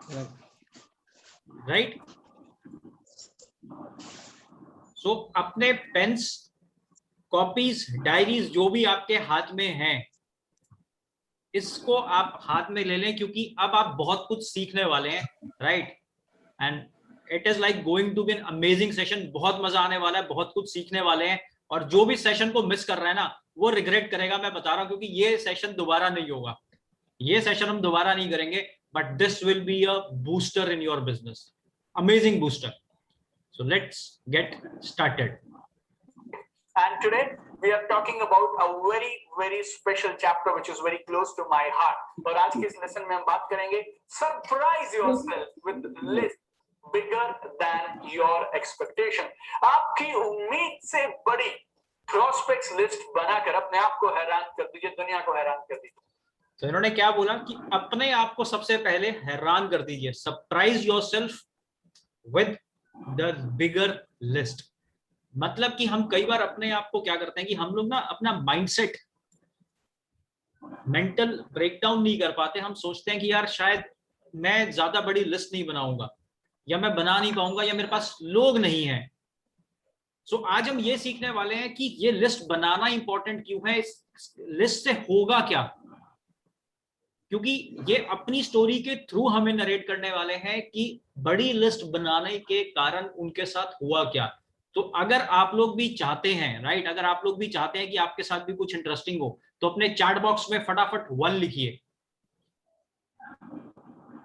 Right. सो अपने pens, copies, diaries जो भी आपके हाथ में हैं, इसको आप हाथ में ले लें, क्योंकि अब आप बहुत कुछ सीखने वाले हैं, right. And it is like going to be an amazing session. बहुत मजा आने वाला है, बहुत कुछ सीखने वाले हैं। और जो भी सेशन को मिस कर रहा है ना, वो रिग्रेट करेगा, मैं बता रहा हूं, क्योंकि ये सेशन दोबारा नहीं होगा। ये सेशन हम दोबारा नहीं करेंगे, but this will be a booster in your business, amazing booster. So let's get started. And today we are talking about a very special chapter which is very close to my heart. और आज के इस lesson में हम बात करेंगे surprise yourself with list bigger than your expectation. आपकी उम्मीद से बड़ी प्रोस्पेक्ट्स लिस्ट बनाकर अपने आप को हैरान कर दीजिए, दुनिया को हैरान कर दीजिए। तो इन्होंने क्या बोला कि अपने आप को सबसे पहले हैरान कर दीजिए, surprise yourself with the bigger list. मतलब कि हम कई बार अपने आप को क्या करते हैं कि हम लोग ना अपना माइंडसेट, मेंटल ब्रेकडाउन नहीं कर पाते। हम सोचते हैं कि यार शायद मैं ज्यादा बड़ी लिस्ट नहीं बनाऊंगा, या मैं बना नहीं पाऊंगा, या मेरे पास लोग नहीं है। सो आज हम ये सीखने वाले हैं कि ये लिस्ट बनाना इंपॉर्टेंट क्यों है, इस लिस्ट से होगा क्या। क्योंकि ये अपनी स्टोरी के थ्रू हमें नरेट करने वाले हैं कि बड़ी लिस्ट बनाने के कारण उनके साथ हुआ क्या। तो अगर आप लोग भी चाहते हैं, राइट, अगर आप लोग भी चाहते हैं कि आपके साथ भी कुछ इंटरेस्टिंग हो, तो अपने चैट बॉक्स में फटाफट 1 लिखिए।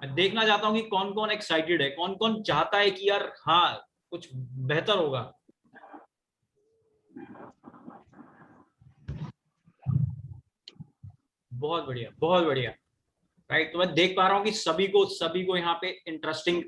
मैं देखना चाहता हूं कि कौन कौन एक्साइटेड है, कौन कौन चाहता है कि यार हाँ कुछ बेहतर होगा। बहुत बढ़िया, बहुत बढ़िया, राइट। तो मैं देख पा रहा हूं कि सभी को यहाँ पे इंटरेस्टिंग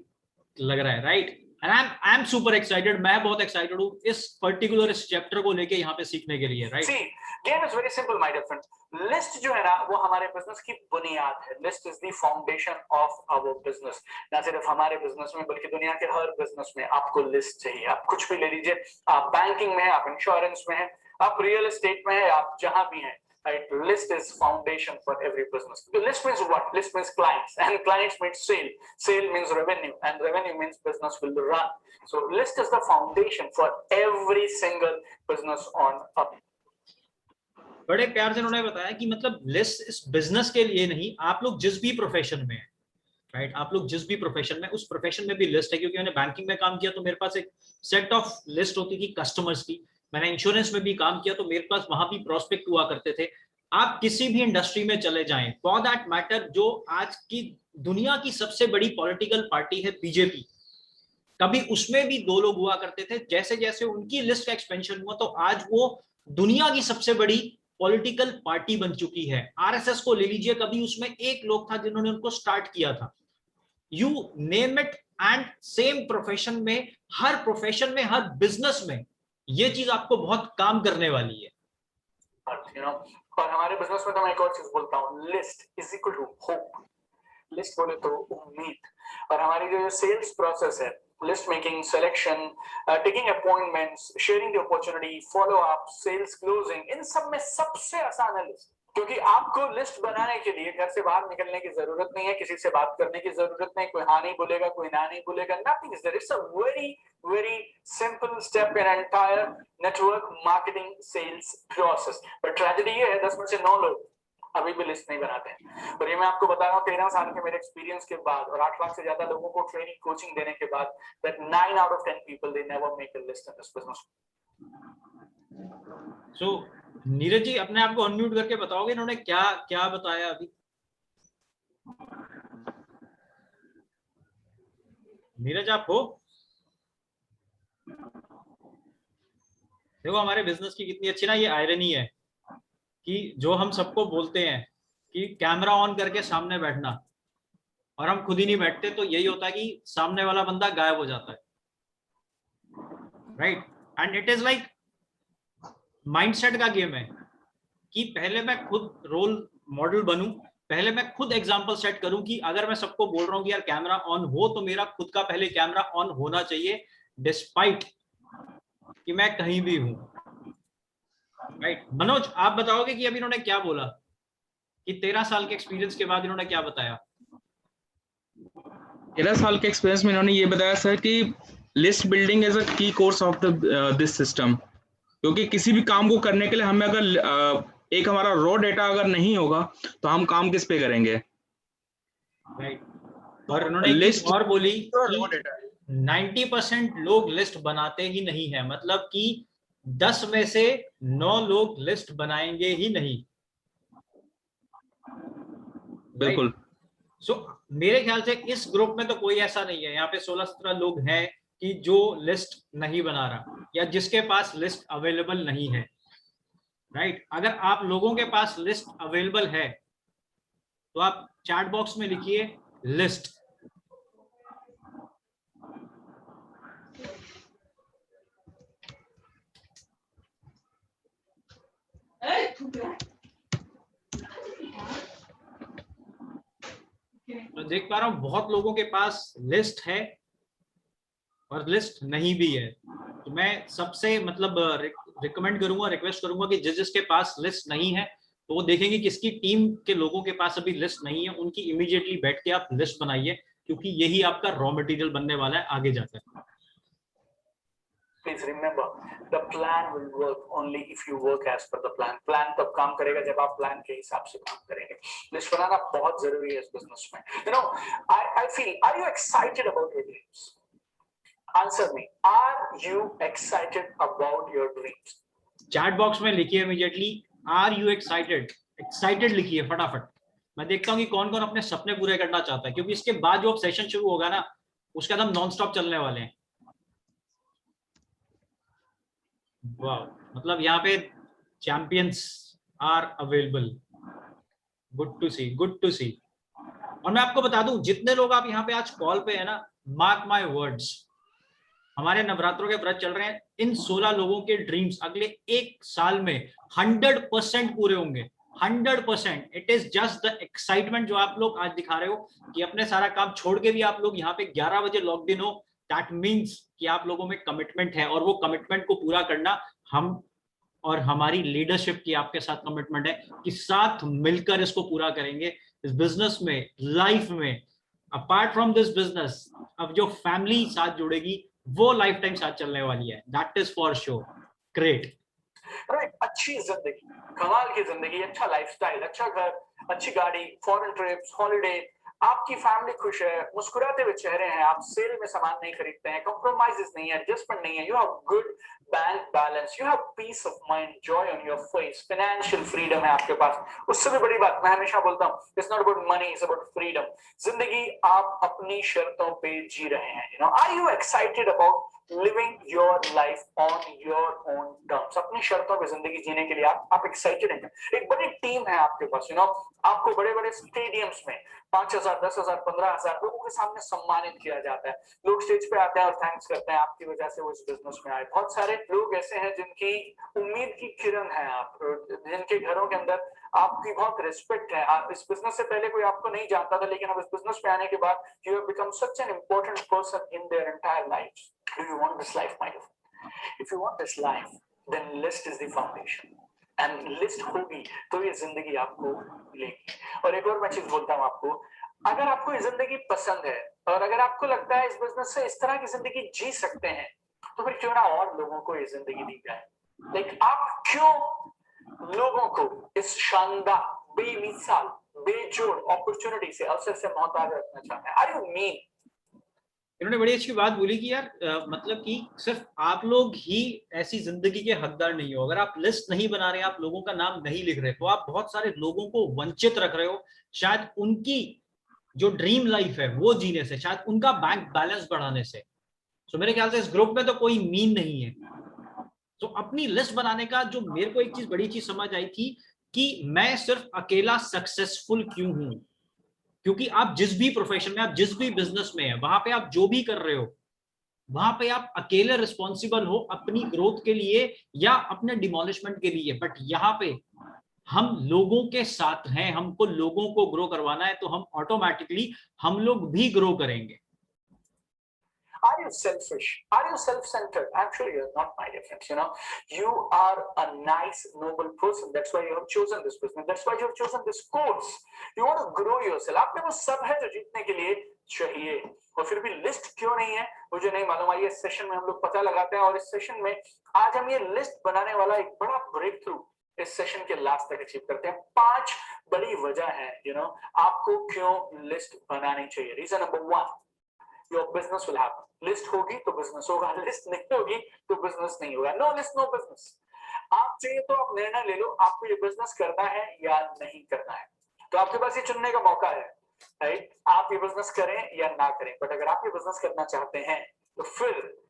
लग रहा है, right. And I am super excited. मैं बहुत एक्साइटेड हूँ इस पर्टिकुलर इस चैप्टर को लेके यहाँ पे सीखने के लिए, right. See, game is very simple, my dear friend. List जो है ना वो हमारे बिजनेस की बुनियाद है। List is the foundation of our business. ना सिर्फ हमारे बिजनेस में बल्कि दुनिया के हर बिजनेस में आपको लिस्ट चाहिए। आप कुछ भी ले लीजिए, आप बैंकिंग में हैं, आप इंश्योरेंस में हैं, आप रियल एस्टेट में हैं, आप जहां भी हैं, right? List is foundation for every business. The list means what? List means clients, and clients means sale. Sale means revenue, and revenue means business will run. So list is the foundation for every single business on up. बड़े प्यार से उन्होंने बताया कि मतलब list इस business के लिए नहीं, आप लोग जिस भी प्रोफेशन में हैं, राइट, आप लोग जिस भी प्रोफेशन में, उस प्रोफेशन में भी लिस्ट है। क्योंकि मैंने बैंकिंग में काम किया तो मेरे पास एक सेट ऑफ लिस्ट होती थी कस्टमर्स की। मैंने इंश्योरेंस में भी काम किया तो मेरे पास वहां भी प्रोस्पेक्ट हुआ करते थे। आप किसी भी इंडस्ट्री में चले जाएं, फॉर दैट मैटर, जो आज की दुनिया की सबसे बड़ी पॉलिटिकल पार्टी है बीजेपी, कभी उसमें भी 2 लोग हुआ करते थे। जैसे जैसे उनकी लिस्ट का एक्सपेंशन हुआ तो आज वो दुनिया की सबसे बड़ी पॉलिटिकल पार्टी बन चुकी है। आरएसएस को ले लीजिए, कभी उसमें 1 लोग था जिन्होंने उनको स्टार्ट किया था। You name it, and same profession में, हर प्रोफेशन में, हर बिजनेस में ये चीज आपको बहुत काम करने वाली है। और हमारे बिजनेस में तो मैं एक और चीज बोलता हूँ, list is equal to hope. List बोले तो उम्मीद। और हमारी जो सेल्स प्रोसेस है, list making, selection, taking appointments, sharing the opportunity, follow up, sales closing, इन सब में सबसे आसान है लिस्ट। क्योंकि आपको लिस्ट बनाने के लिए घर से बाहर निकलने की जरूरत नहीं है, किसी से बात करने की जरूरत नहीं, कोई हाँ नहीं बोलेगा, कोई ना नहीं बोलेगा, nothing is there. It's a very simple step in entire network marketing sales process. but tragedy ये है 10 में से 9 लोग अभी भी लिस्ट नहीं बनाते हैं। और ये मैं आपको बता रहा हूँ 13 साल के मेरे एक्सपीरियंस के बाद और 8 लाख से ज्यादा लोगों को ट्रेनिंग कोचिंग देने के बाद, that 9 out of 10 people they never make a list in this business. So Neeraj ji अपने आप को अनम्यूट करके बताओगे इन्होंने क्या क्या बताया अभी। नीरज आप हो? देखो हमारे बिजनेस की कितनी अच्छी ना ये आयरनी है कि जो हम सबको बोलते हैं कि कैमरा ऑन करके सामने बैठना, और हम खुद ही नहीं बैठते, तो यही होता है कि सामने वाला बंदा गायब हो जाता है, right. And it is like mindset का गेम है कि पहले मैं खुद रोल मॉडल बनूं, पहले मैं खुद एग्जांपल सेट करूं कि अगर मैं सबको बोल रहा हूं कि यार कैमरा ऑन हो, तो मेरा खुद का पहले कैमरा ऑन होना चाहिए, डिस्पाइट कि मैं कहीं भी हूं, राइट। मनोज आप बताओगे कि अभी इन्होंने क्या बोला, कि 13 साल के एक्सपीरियंस के बाद इन्होंने क्या बताया। 13 साल के एक्सपीरियंस में इन्होंने ये बताया सर कि लिस्ट बिल्डिंग इज अ की course of the this system, क्योंकि किसी भी काम को करने के लिए हमें अगर एक हमारा रॉ डेटा अगर नहीं होगा तो हम काम किस पे करेंगे। राइट। और उन्होंने एक चीज और बोली रॉ डेटा है। कि 90% लोग लिस्ट बनाते ही नहीं है, मतलब कि 10 में से 9 लोग लिस्ट बनाएंगे ही नहीं। बिल्कुल। सो मेरे ख्याल से इस ग्रुप में तो कोई ऐसा नहीं है, यहाँ पे 16-17 लोग हैं कि जो लिस्ट नहीं बना रहा या जिसके पास लिस्ट अवेलेबल नहीं है। राइट। अगर आप लोगों के पास लिस्ट अवेलेबल है तो आप चैट बॉक्स में लिखिए लिस्ट। तो देख पा रहा हूं बहुत लोगों के पास लिस्ट है और लिस्ट नहीं भी है। तो मैं सबसे मतलब रिकमेंड करूंगा, रिक्वेस्ट करूंगा कि जिसके पास लिस्ट नहीं है तो वो देखेंगे किसकी टीम के लोगों के पास अभी लिस्ट नहीं है, उनकी इमीडिएटली बैठ के आप लिस्ट बनाइए, क्योंकि यही आपका रॉ मटेरियल बनने वाला है आगे जाकर। Please remember, the plan will work only if you work as per the plan. Plan तब काम करेगा जब आप प्लान के हिसाब से काम करेंगे। लिस्ट बनाना बहुत जरूरी है इस बिजनेस में। You know, I feel, are you excited about your dreams? Answer me. Are you excited about your dreams? Chat box में लिखिए immediately are you excited. Excited लिखिए फटाफट। मैं देखता हूँ कि कौन कौन अपने सपने पूरे करना चाहता है, क्योंकि इसके बाद जो सेशन शुरू होगा ना उसके बाद हम नॉन स्टॉप चलने वाले हैं। वाह, मतलब यहाँ पे champions are available. Good to see, good to see. और मैं आपको बता दूं जितने लोग आप यहाँ पे आज कॉल पे है ना, मार्क माय वर्ड्स, हमारे नवरात्रों के व्रत चल रहे हैं, इन 16 लोगों के ड्रीम्स अगले 1 साल में 100% पूरे होंगे। 100%। It is just the excitement जो आप लोग आज दिखा रहे हो कि अपने सारा काम छोड़ के भी आप लोग यहाँ पे 11 बजे लॉग इन हो। दैट मीन्स कि आप लोगों में कमिटमेंट है, और वो कमिटमेंट को पूरा करना हम और हमारी लीडरशिप की आपके साथ कमिटमेंट है कि साथ मिलकर इसको पूरा करेंगे। इस बिजनेस में, लाइफ में, अपार्ट फ्रॉम दिस बिजनेस, अब जो फैमिली साथ जुड़ेगी वो लाइफ टाइम साथ चलने वाली है। That is for sure. Great. Right. अच्छी जिंदगी, कमाल की जिंदगी, अच्छा लाइफस्टाइल, अच्छा घर, अच्छी गाड़ी, फॉरेन ट्रिप्स, हॉलिडे, आपकी फैमिली खुश है, मुस्कुराते हुए चेहरे हैं, आप सेल में सामान नहीं खरीदते हैं, कॉम्प्रोमाइजेस नहीं है, एडजस्टमेंट नहीं है, you have good bank balance, you have piece of mind, Joy on your face, financial freedom है आपके पास। उससे भी बड़ी बात मैं हमेशा बोलता हूँ, it's not about money, it's about freedom. जिंदगी आप अपनी शर्तों पे जी रहे हैं। You know, are you excited about living your life on your own terms? अपनी शर्तों पे जिंदगी जीने के लिए आप एक्साइटेड हैं? एक बड़ी टीम है आपके पास। यू नो, आपको बड़े बड़े स्टेडियम्स में 5,000, 10,000, 15,000 लोगों के सामने सम्मानित किया जाता है। लोग स्टेज पे आते हैं और थैंक्स करते हैं, आपकी वजह से वो इस बिजनेस में आए। बहुत सारे लोग ऐसे हैं जिनकी उम्मीद की किरण है आप, जिनके घरों के अंदर आपकी बहुत रिस्पेक्ट है। आप इस बिजनेस से पहले कोई आपको नहीं जानता था, लेकिन अब इस बिजनेस पे आने के बाद you have become such an important person in their entire life. Do you want this life, my friend? If you want this life, then list is the foundation. And list होगी तो ये जिंदगी आपको मिलेगी। और एक और मैं चीज बोलता हूँ आपको, अगर आपको ये जिंदगी पसंद है और अगर आपको लगता है इस बिजनेस से इस तरह की जिंदगी जी सकते हैं, तो फिर क्यों ना और लोगों को ये जिंदगी दी जाए। लाइक आप क्यों लोगों को इस शानदार, बेमिसाल, बेजोड़ अपॉर्चुनिटी से, अवसर से मोहताज रखना चाहते हैं? Are you mean? इन्होंने बड़ी अच्छी बात बोली कि यार मतलब कि सिर्फ आप लोग ही ऐसी जिंदगी के हकदार नहीं हो। अगर आप लिस्ट नहीं बना रहे, आप लोगों का नाम नहीं लिख रहे, तो आप बहुत सारे लोगों को वंचित रख रहे हो, शायद उनकी जो ड्रीम लाइफ है वो जीने से, शायद उनका बैंक बैलेंस बढ़ाने से। तो मेरे ख्याल से इस ग्रुप में तो कोई मीन नहीं है। तो अपनी लिस्ट बनाने का जो मेरे को एक चीज, बड़ी चीज समझ आई थी कि मैं सिर्फ अकेला सक्सेसफुल क्यों हूं, क्योंकि आप जिस भी प्रोफेशन में, आप जिस भी बिजनेस में है, वहां पे आप जो भी कर रहे हो, वहां पे आप अकेले रिस्पॉन्सिबल हो अपनी ग्रोथ के लिए या अपने डिमोलिशमेंट के लिए। बट यहाँ पे हम लोगों के साथ हैं, हमको लोगों को ग्रो करवाना है, तो हम ऑटोमेटिकली हम लोग भी ग्रो करेंगे। Are you selfish? Are you self-centered? Actually, you're not, my dear friends. You know, you are a nice, noble person. That's why you have chosen this business. That's why you have chosen this course. You want to grow yourself. आप में वो सब है जो जीतने के लिए चाहिए। और फिर भी लिस्ट क्यों नहीं है मुझे नहीं मालूम। आइए इस सेशन में हम लोग पता लगाते हैं, और इस सेशन में आज हम ये लिस्ट बनाने वाला एक बड़ा ब्रेक थ्रू इस सेशन के लास्ट तक अचीव करते हैं। 5 बड़ी वजह है आपको क्यों लिस्ट बनानी चाहिए। Reason number 1, your business will happen. List होगी तो बिजनेस होगा, लिस्ट नहीं होगी तो बिजनेस नहीं होगा। No list no business. आप चाहिए तो आप निर्णय ले लो आपको ये बिजनेस करना है या नहीं करना है। तो आपके पास ये चुनने का मौका है, राइट, आप ये बिजनेस करें या ना करें। बट अगर आप ये बिजनेस करना चाहते हैं तो फिर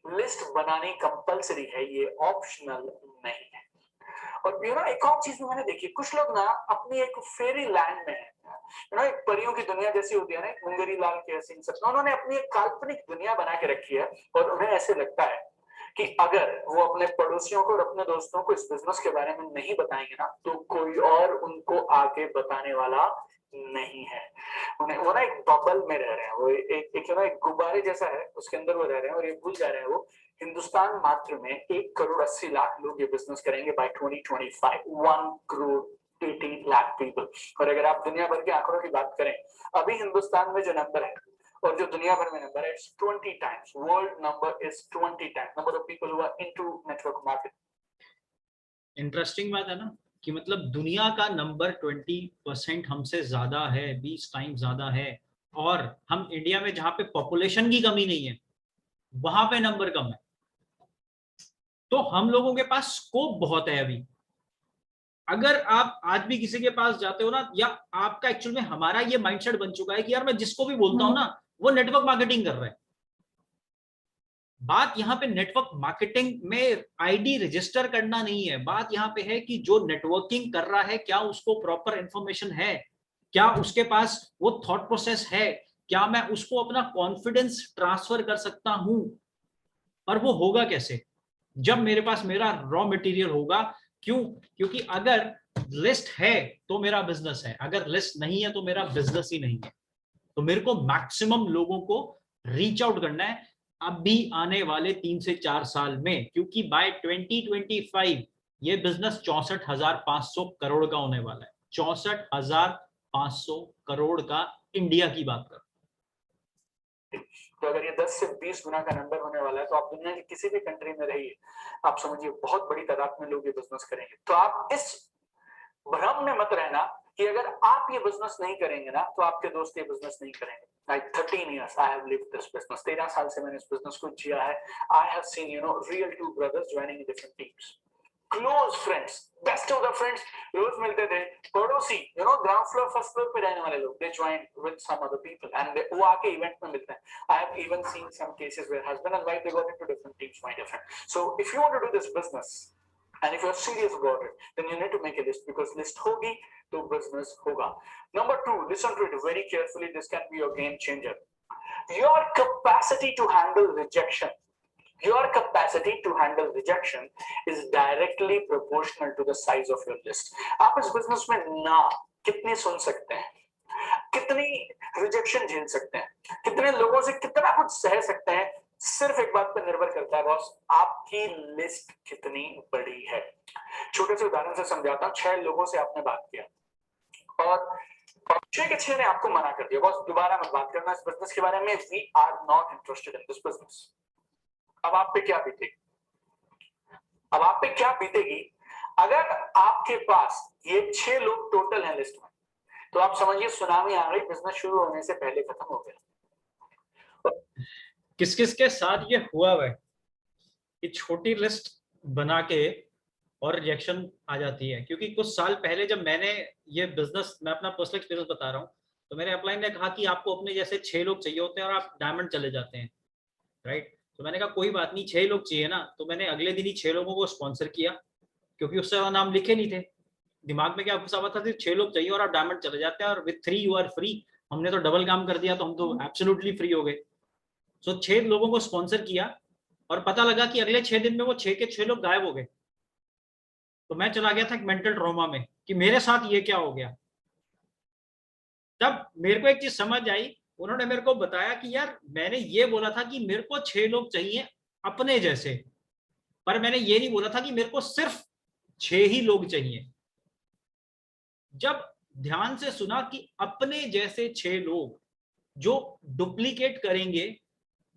लिस्ट बनानी कंपलसरी है, ये ऑप्शनल नहीं है। और एक और चीज भी मैंने देखी, कुछ लोग ना अपनी एक फेरी लैंड में है, एक परियों की दुनिया जैसी होती है ना, एक मुंगेरी लाल के सीन सपना, उन्होंने अपनी एक काल्पनिक दुनिया बना के रखी है। और उन्हें ऐसे लगता है कि अगर वो अपने पड़ोसियों को और अपने दोस्तों को इस बिजनेस के बारे में नहीं बताएंगे ना तो कोई और उनको आगे बताने वाला नहीं है। वो ना एक बबल में रह रहे हैं, वो एक गुब्बारे जैसा है, उसके अंदर वो रह रहे हैं और ये भूल जा रहे हैं वो हिंदुस्तान मात्र में 1,80,00,000 लोग ये बिजनेस करेंगे बाय 2025, 1,80,00,000 पीपल। और अगर आप दुनिया भर के आंकड़ों की बात करें, अभी हिंदुस्तान में जो नंबर है और जो दुनिया भर में नंबर है, it's 20 times, world number is 20 times number of people who are into network marketing. Interesting बात है ना कि मतलब दुनिया का नंबर 20% हमसे ज्यादा है, 20 टाइम ज्यादा है, और हम इंडिया में जहां पे पॉपुलेशन की कमी नहीं है वहां पे नंबर कम है। तो हम लोगों के पास स्कोप बहुत है अभी। अगर आप आज भी किसी के पास जाते हो ना, या आपका एक्चुअल में हमारा ये माइंडसेट बन चुका है कि यार मैं जिसको भी बोलता हूं ना वो नेटवर्क मार्केटिंग कर रहा है। बात यहाँ पे नेटवर्क मार्केटिंग में आईडी रजिस्टर करना नहीं है, बात यहाँ पे है कि जो नेटवर्किंग कर रहा है क्या उसको प्रॉपर इंफॉर्मेशन है, क्या उसके पास वो थॉट प्रोसेस है, क्या मैं उसको अपना कॉन्फिडेंस ट्रांसफर कर सकता हूं। और वो होगा कैसे? जब मेरे पास मेरा रॉ मटेरियल होगा। क्यों? क्योंकि अगर लिस्ट है तो मेरा बिजनेस है, अगर लिस्ट नहीं है तो मेरा बिजनेस ही नहीं है। तो मेरे को मैक्सिमम लोगों को रीच आउट करना है अभी आने वाले 3 से 4 साल में, क्योंकि बाय 2025 ये बिजनेस 64,500 करोड़ का होने वाला है। 64,500 करोड़ का इंडिया की बात कर। तो अगर ये 10 से 20 गुना का नंबर होने वाला है तो आप दुनिया की किसी भी कंट्री में रहिए, आप समझिए बहुत बड़ी तादाद में लोग ये बिजनेस करेंगे। तो आप इस भ्रम में मत रहना कि अगर आप ये बिजनेस नहीं करेंगे ना तो आपके दोस्त ये बिजनेस नहीं करेंगे। Like 13 years I have lived this business. 13 साल से मैंने इस बिजनेस को जिया है। I have seen real two brothers joining in different teams. Close friends, best of the friends, रोज मिलते थे। पड़ोसी ग्राउंड फ्लोर फर्स्ट फ्लोर पे रहने वाले लोग, they join with some other people and वो आके इवेंट में मिलते हैं। I have even seen some cases where husband and wife they got into different teams, my dear friend. So if you want to do this business and if you're serious about it, then you need to make a list, because list होगी तो business होगा। Number 2, listen to it very carefully. This can be your game changer. Your capacity to handle rejection. Your capacity to handle rejection is directly proportional to the size of your list. आप इस business में ना कितने सुन सकते हैं, कितनी rejection झेल सकते हैं, कितने लोगों से कितना कुछ सह सकते हैं, सिर्फ एक बात पर निर्भर करता है बॉस, आपकी लिस्ट कितनी बड़ी है। छोटे से उदाहरण से समझाता हूं। 6 लोगों से आपने बात किया और 6 के 6 ने आपको मना कर दिया, बॉस दोबारा मत बात करना इस बिजनेस के बारे में, we are not interested in this business. अब आप पे क्या बीतेगी? अब आप पे क्या बीतेगी अगर आपके पास ये 6 लोग टोटल हैं लिस्ट में? तो आप समझिए सुनामी आ गई, बिजनेस शुरू होने से पहले खत्म हो गया। किस किस के साथ ये हुआ है कि छोटी लिस्ट बना के और रिजेक्शन आ जाती है? क्योंकि कुछ साल पहले जब मैंने ये बिजनेस, मैं अपना पर्सनल एक्सपीरियंस बता रहा हूँ, तो मेरे अपलाइन ने कहा कि आपको अपने जैसे 6 लोग चाहिए होते हैं और आप डायमंड चले जाते हैं, राइट। तो मैंने कहा कोई बात नहीं, 6 लोग चाहिए ना। तो मैंने अगले दिन ही 6 लोगों को स्पॉन्सर किया, क्योंकि उससे ज्यादा नाम लिखे नहीं थे। दिमाग में क्या घुसा हुआ था, 6 लोग चाहिए और आप डायमंड चले जाते हैं, और विद 3 यू आर फ्री। हमने तो डबल काम कर दिया, तो हम तो एब्सोल्युटली फ्री हो गए। सो 6 लोगों को स्पॉन्सर किया और पता लगा कि अगले 6 दिन में वो 6 के 6 लोग गायब हो गए। तो मैं चला गया था एक मेंटल ट्रॉमा में कि मेरे साथ ये क्या हो गया। तब मेरे को एक चीज समझ आई, उन्होंने मेरे को बताया कि यार मैंने ये बोला था कि मेरे को 6 लोग चाहिए अपने जैसे, पर मैंने ये नहीं बोला था कि मेरे को सिर्फ 6 ही लोग चाहिए। जब ध्यान से सुना कि अपने जैसे 6 लोग, जो डुप्लीकेट करेंगे,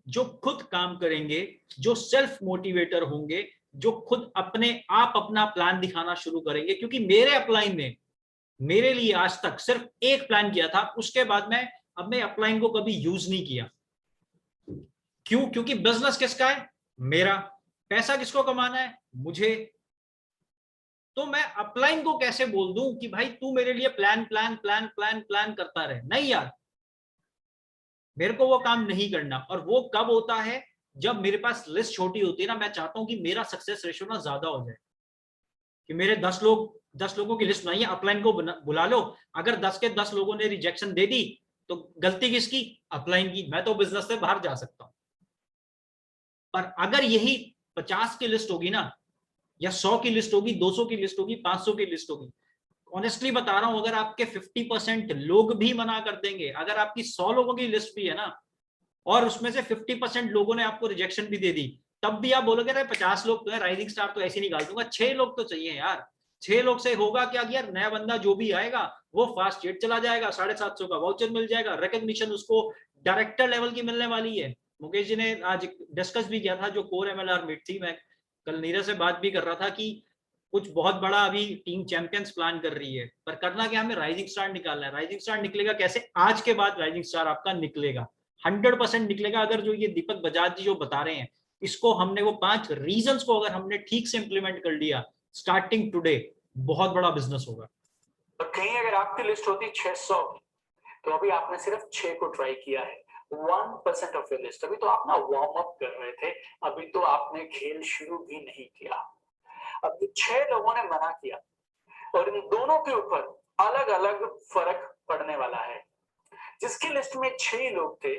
जो खुद काम करेंगे, जो सेल्फ मोटिवेटर होंगे, जो खुद अपने आप अपना प्लान दिखाना शुरू करेंगे। क्योंकि मेरे अपलाइन ने मेरे लिए आज तक सिर्फ एक प्लान किया था, उसके बाद मैं अपने अपलाइन को कभी यूज नहीं किया। क्यों? क्योंकि बिजनेस किसका है? मेरा। पैसा किसको कमाना है? मुझे। तो मैं अपलाइन को कैसे बोल दूं कि भाई तू मेरे लिए plan plan plan plan plan करता रहे? नहीं यार, मेरे को वो काम नहीं करना। और वो कब होता है? जब मेरे पास लिस्ट छोटी होती है ना, मैं चाहता हूं कि मेरा सक्सेस रेशियो ना ज्यादा हो जाए, कि मेरे 10 लोगों की लिस्ट बनाइए, अपलाइन को बुला लो, अगर 10 के 10 लोगों ने रिजेक्शन दे दी तो गलती किसकी? अपलाइन की। मैं तो बिजनेस से बाहर जा सकता हूं। पर अगर यही 50 की लिस्ट होगी ना, या 100 की लिस्ट होगी, 200 की लिस्ट होगी, 500 की लिस्ट होगी, ऑनेस्टली बता रहा हूं, अगर आपके 50% लोग भी मना कर देंगे, अगर आपकी 100 लोगों की लिस्ट भी है ना, और उसमें से 50% लोगों ने आपको रिजेक्शन भी दे दी, तब भी आप बोलोगे अरे 50 लोग तो है, राइजिंग स्टार तो ऐसे निकाल दूंगा। 6 लोग तो चाहिए यार। 6 लोग से होगा क्या कि यार नया बंदा जो भी आएगा वो फास्ट जेट चला जाएगा, 750 का वाउचर मिल जाएगा, रिकॉग्निशन उसको डायरेक्टर लेवल की मिलने वाली है। मुकेश जी ने आज डिस्कस भी किया था, जो कोर MLR मीट थी, मैं कल नीरज से बात भी कर रहा था कि कुछ बहुत बड़ा अभी टीम चैंपियंस प्लान कर रही है, पर करना क्या, हमें राइजिंग स्टार निकालना है। राइजिंग स्टार निकलेगा कैसे? आज के बाद राइजिंग स्टार आपका निकलेगा, 100% निकलेगा। अगर जो ये दीपक बजाज जी जो बता रहे हैं, इसको हमने वो 5 रीजंस को अगर हमने ठीक से इंप्लीमेंट कर लिया स्टार्टिंग टुडे, बहुत बड़ा बिजनेस होगा। और कहीं अगर आपकी लिस्ट होती 600 तो अभी आपने सिर्फ 6 को ट्राई किया है, 1% ऑफ योर लिस्ट। अभी तो आप ना वार्म अप कर रहे थे, अभी तो आपने खेल शुरू भी नहीं किया। अब 6 लोगों ने मना किया और इन दोनों के ऊपर अलग अलग फर्क पड़ने वाला है। जिसकी लिस्ट में 6 लोग थे,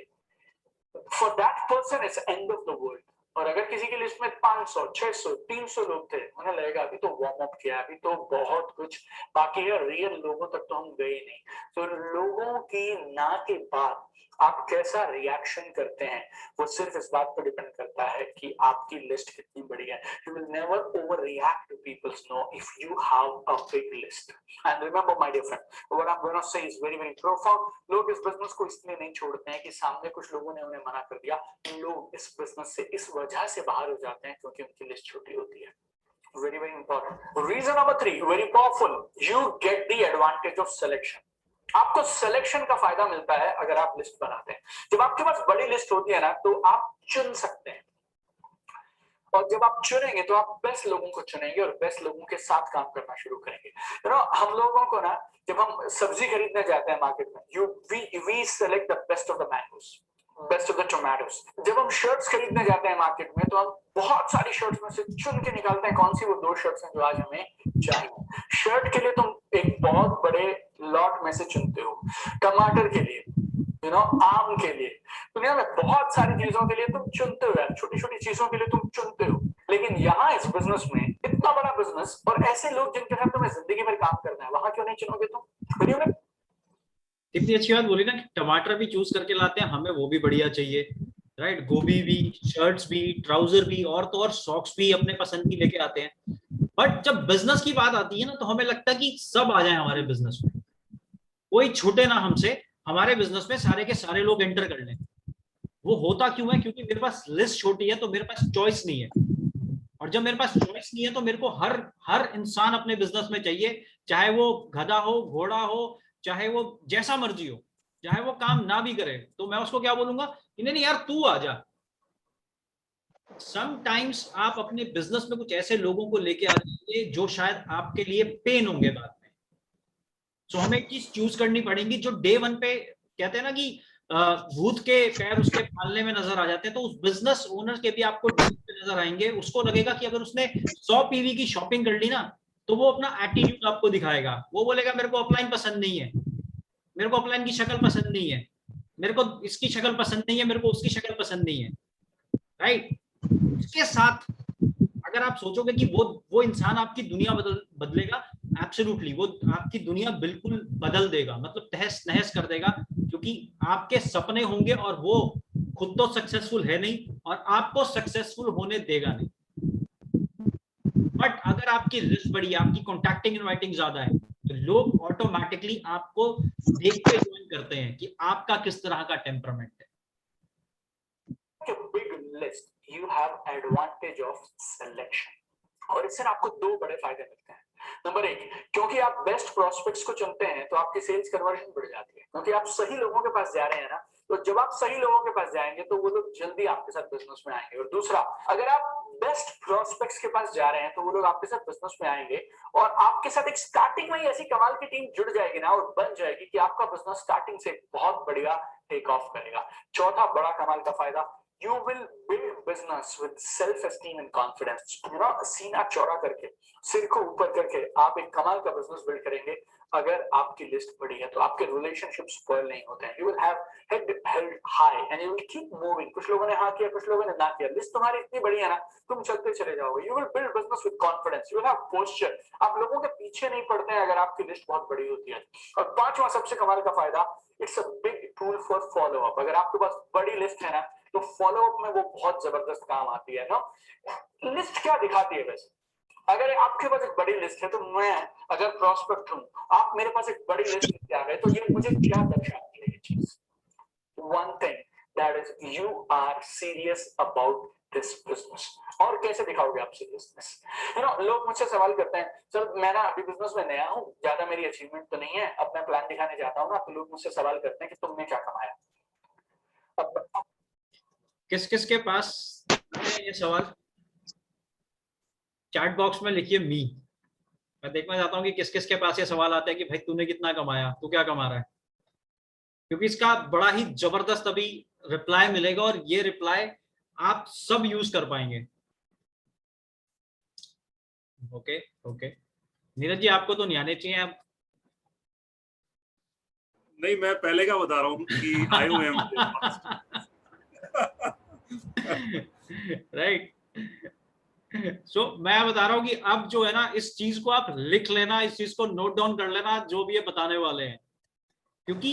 for that person it's end of the world. और अगर किसी की लिस्ट में 500, 600, 300 लोग थे, उन्हें लगेगा अभी तो वार्म अप किया, अभी तो बहुत कुछ बाकी है, रियल लोगों तक तो हम गए नहीं। तो लोगों की ना के बाद आप कैसा रिएक्शन करते हैं, वो सिर्फ इस बात पर डिपेंड करता है कि आपकी लिस्ट कितनी बड़ी है। You will never overreact to people's no if you have a big list. And remember, my dear friend, what I'm going to say is very, very profound. लोग इस बिजनेस को इसलिए नहीं छोड़ते हैं कि सामने कुछ लोगों ने उन्हें मना कर दिया। लोग इस बिजनेस से इस वजह से बाहर हो जाते हैं क्योंकि उनकी लिस्ट छोटी होती है। Very, very important. Reason number 3, very powerful. You get the advantage of selection. आपको सिलेक्शन का फायदा मिलता है अगर आप लिस्ट बनाते हैं। जब आपके पास बड़ी लिस्ट होती है ना, तो आप चुन सकते हैं, और जब आप चुनेंगे तो आप बेस्ट लोगों को चुनेंगे और बेस्ट लोगों के साथ काम करना शुरू करेंगे। हम लोगों को ना, जब हम सब्जी खरीदने जाते हैं मार्केट में, we select the best of the mangoes, best of the tomatoes. जब हम शर्ट्स खरीदने जाते हैं मार्केट में, तो हम बहुत सारी शर्ट्स में से चुन के निकालते हैं कौन सी वो 2 शर्ट्स हैं जो आज हमें चाहिए। शर्ट के लिए तुम एक बहुत बड़े लॉट में से चुनते हो, टमाटर के लिए, आम के लिए, दुनिया में बहुत सारी चीजों के लिए तुम चुनते हो यार, छोटी छोटी चीजों के लिए तुम चुनते हो। लेकिन यहाँ इस बिजनेस में, इतना बड़ा बिजनेस और ऐसे लोग जिनके साथ तुम्हें जिंदगी भर काम करना है, वहां क्यों नहीं चुनोगे तुम? इतनी अच्छी बात बोली ना कि टमाटर भी चूज करके लाते हैं, हमें वो भी बढ़िया चाहिए, राइट? गोभी भी, शर्ट्स भी, ट्राउजर भी, और तो और सॉक्स भी अपने पसंद की लेके आते हैं। बट जब बिजनेस की बात आती है ना, तो हमें लगता है कि सब आ जाए हमारे बिजनेस में, कोई छूटे ना हमसे, हमारे बिजनेस में सारे के सारे लोग एंटर कर लें। वो होता क्यों है? क्योंकि मेरे पास लिस्ट छोटी है, तो मेरे पास चॉइस नहीं है। और जब मेरे पास चॉइस नहीं है, तो मेरे को हर इंसान अपने बिजनेस में चाहिए, चाहे वो गधा हो, घोड़ा हो, चाहे वो जैसा मर्जी हो, चाहे वो काम ना भी करे, तो मैं उसको क्या बोलूंगा कि नहीं यार तू आ जा। समटाइम्स आप अपने बिजनेस में कुछ ऐसे लोगों को लेके आ जाइए जो शायद आपके लिए पेन होंगे बाद में। सो हमें एक चीज चूज करनी पड़ेगी, जो डे 1 पे कहते हैं ना कि भूत के पैर उसके पालने में नजर आ जाते हैं, तो उस बिजनेस ओनर के भी आपको नजर आएंगे। उसको लगेगा कि अगर उसने 100 PV की शॉपिंग कर ली ना, तो वो अपना एटीट्यूड आपको दिखाएगा। वो बोलेगा मेरे को ऑफलाइन पसंद नहीं है, मेरे को ऑफलाइन की शक्ल पसंद नहीं है, मेरे को इसकी शक्ल पसंद नहीं है, मेरे को उसकी शक्ल पसंद नहीं है, राइट? इसके साथ अगर आप सोचोगे कि वो इंसान आपकी दुनिया बदलेगा, एब्सोल्युटली वो आपकी दुनिया बिल्कुल बदल देगा, मतलब तहस नहस कर देगा, क्योंकि आपके सपने होंगे और वो खुद तो सक्सेसफुल है नहीं और आपको सक्सेसफुल होने देगा नहीं। बट अगर आपकी लिस्ट बड़ी है, आपकी कॉन्टैक्टिंग इनवाइटिंग ज्यादा है, तो लोग ऑटोमेटिकली आपको देख के ज्वाइन करते हैं कि आपका किस तरह का टेम्परामेंट है। Big list you have advantage of selection, और इससे आपको दो बड़े फायदे मिलते हैं। नंबर एक, क्योंकि आप बेस्ट प्रोस्पेक्ट्स को चुनते हैं तो आपकी सेल्स कन्वर्जन बढ़ जाती है, क्योंकि आप सही लोगों के पास जा रहे हैं ना, तो जब आप सही लोगों के पास जाएंगे तो वो लोग जल्दी आपके साथ बिजनेस में आएंगे। और दूसरा, अगर आप बेस्ट प्रोस्पेक्ट्स के पास जा रहे हैं तो वो लोग आपके साथ बिजनेस में आएंगे और आपके साथ एक स्टार्टिंग में ही ऐसी कमाल की टीम जुड़ जाएगी ना और बन जाएगी कि आपका बिजनेस स्टार्टिंग से बहुत बढ़िया टेक ऑफ करेगा। चौथा बड़ा कमाल का फायदा, you will build business with self esteem and confidence। सीना चौड़ा करके, सिर को ऊपर करके आप एक कमाल का बिजनेस बिल्ड करेंगे। अगर आपकी लिस्ट बड़ी है तो आपके रिलेशनशिप स्पॉइल नहीं होते हैं। You will have head held high and you will keep moving। कुछ लोगों ने हाँ किया, कुछ लोगों ने ना किया, लिस्ट तुम्हारी इतनी बड़ी है ना, तुम चलते चले जाओगे। You will build business with confidence। You will have posture। आप लोगों के पीछे नहीं पड़ते हैं अगर आपकी लिस्ट बहुत बड़ी होती है। और पांचवा सबसे कमाल का फायदा, it's a big tool for follow up. अगर आपके पास बड़ी लिस्ट है ना तो फॉलो अप में वो बहुत जबरदस्त काम आती है ना। लिस्ट क्या दिखाती है वैसे? अगर आपके पास एक बड़ी लिस्ट है तो मैं अगर प्रोस्पेक्ट हूं, आप मेरे पास एक बड़ी लिस्ट लेके आ गए, तो ये मुझे क्या दर्शाती है ये चीज? One thing, that is you are serious about this business. और कैसे दिखाओगे आप सीरियसनेस? लोग मुझसे सवाल करते हैं, सर मैं ना अभी बिजनेस में नया हूं, ज्यादा मेरी अचीवमेंट तो नहीं है, अब मैं प्लान दिखाने जाता हूँ ना, तो लोग मुझसे सवाल करते हैं कि तुमने क्या कमाया। अब किस किस के पास है ये सवाल? चैट बॉक्स में लिखिए मी। मैं देखना चाहता हूँ कि किस किस के पास ये सवाल आते हैं कि भाई तूने कितना कमाया, तू क्या कमा रहा है, क्योंकि इसका बड़ा ही जबरदस्त अभी रिप्लाई मिलेगा और ये रिप्लाई आप सब यूज कर पाएंगे। ओके ओके, नीरज जी आपको तो नहीं आने चाहिए आप। नहीं, मैं पहले का बता रहा हूँ कि आए हुए हैं मुझे राइट। सो मैं बता रहा हूँ कि अब जो है ना, इस चीज को आप लिख लेना, इस चीज को नोट डाउन कर लेना, जो भी ये बताने वाले हैं, क्योंकि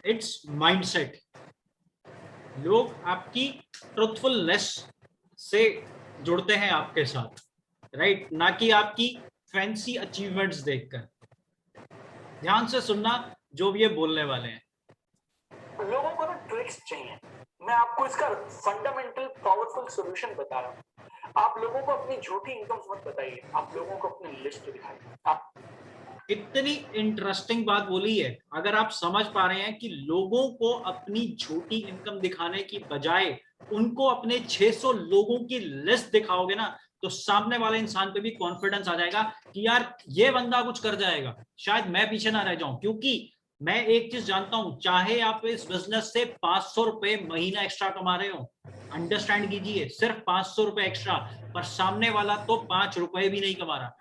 इट्स माइंडसेट। लोग आपकी ट्रुथफुलनेस से जुड़ते हैं आपके साथ, राइट, ना कि आपकी फैंसी अचीवमेंट्स देखकर। ध्यान से सुनना जो भी ये बोलने वाले हैं। लोगों को ना ट्रिक्स चाहिए। मैं आपको इसका फंडामेंटल पावरफुल सॉल्यूशन बता रहा हूँ। आप लोगों को अपनी झूठी इनकम मत बताइए, आप लोगों को अपनी लिस्ट दिखाइए। आप इतनी इंटरेस्टिंग बात बोली है। अगर आप समझ पा रहे हैं कि लोगों को अपनी झूठी इनकम दिखाने की बजाय उनको अपने 600 लोगों की लिस्ट दिखाओगे ना, तो सामने वाले इंसान पे भी कॉन्फिडेंस आ जाएगा कि यार ये बंदा कुछ कर जाएगा, शायद मैं पीछे ना रह जाऊं। क्योंकि मैं एक चीज जानता हूं, चाहे आप इस बिजनेस से 500 रुपए महीना एक्स्ट्रा कमा रहे हो, अंडरस्टैंड कीजिए, सिर्फ 500 रुपए एक्स्ट्रा, पर सामने वाला तो 5 रुपए भी नहीं कमा रहा,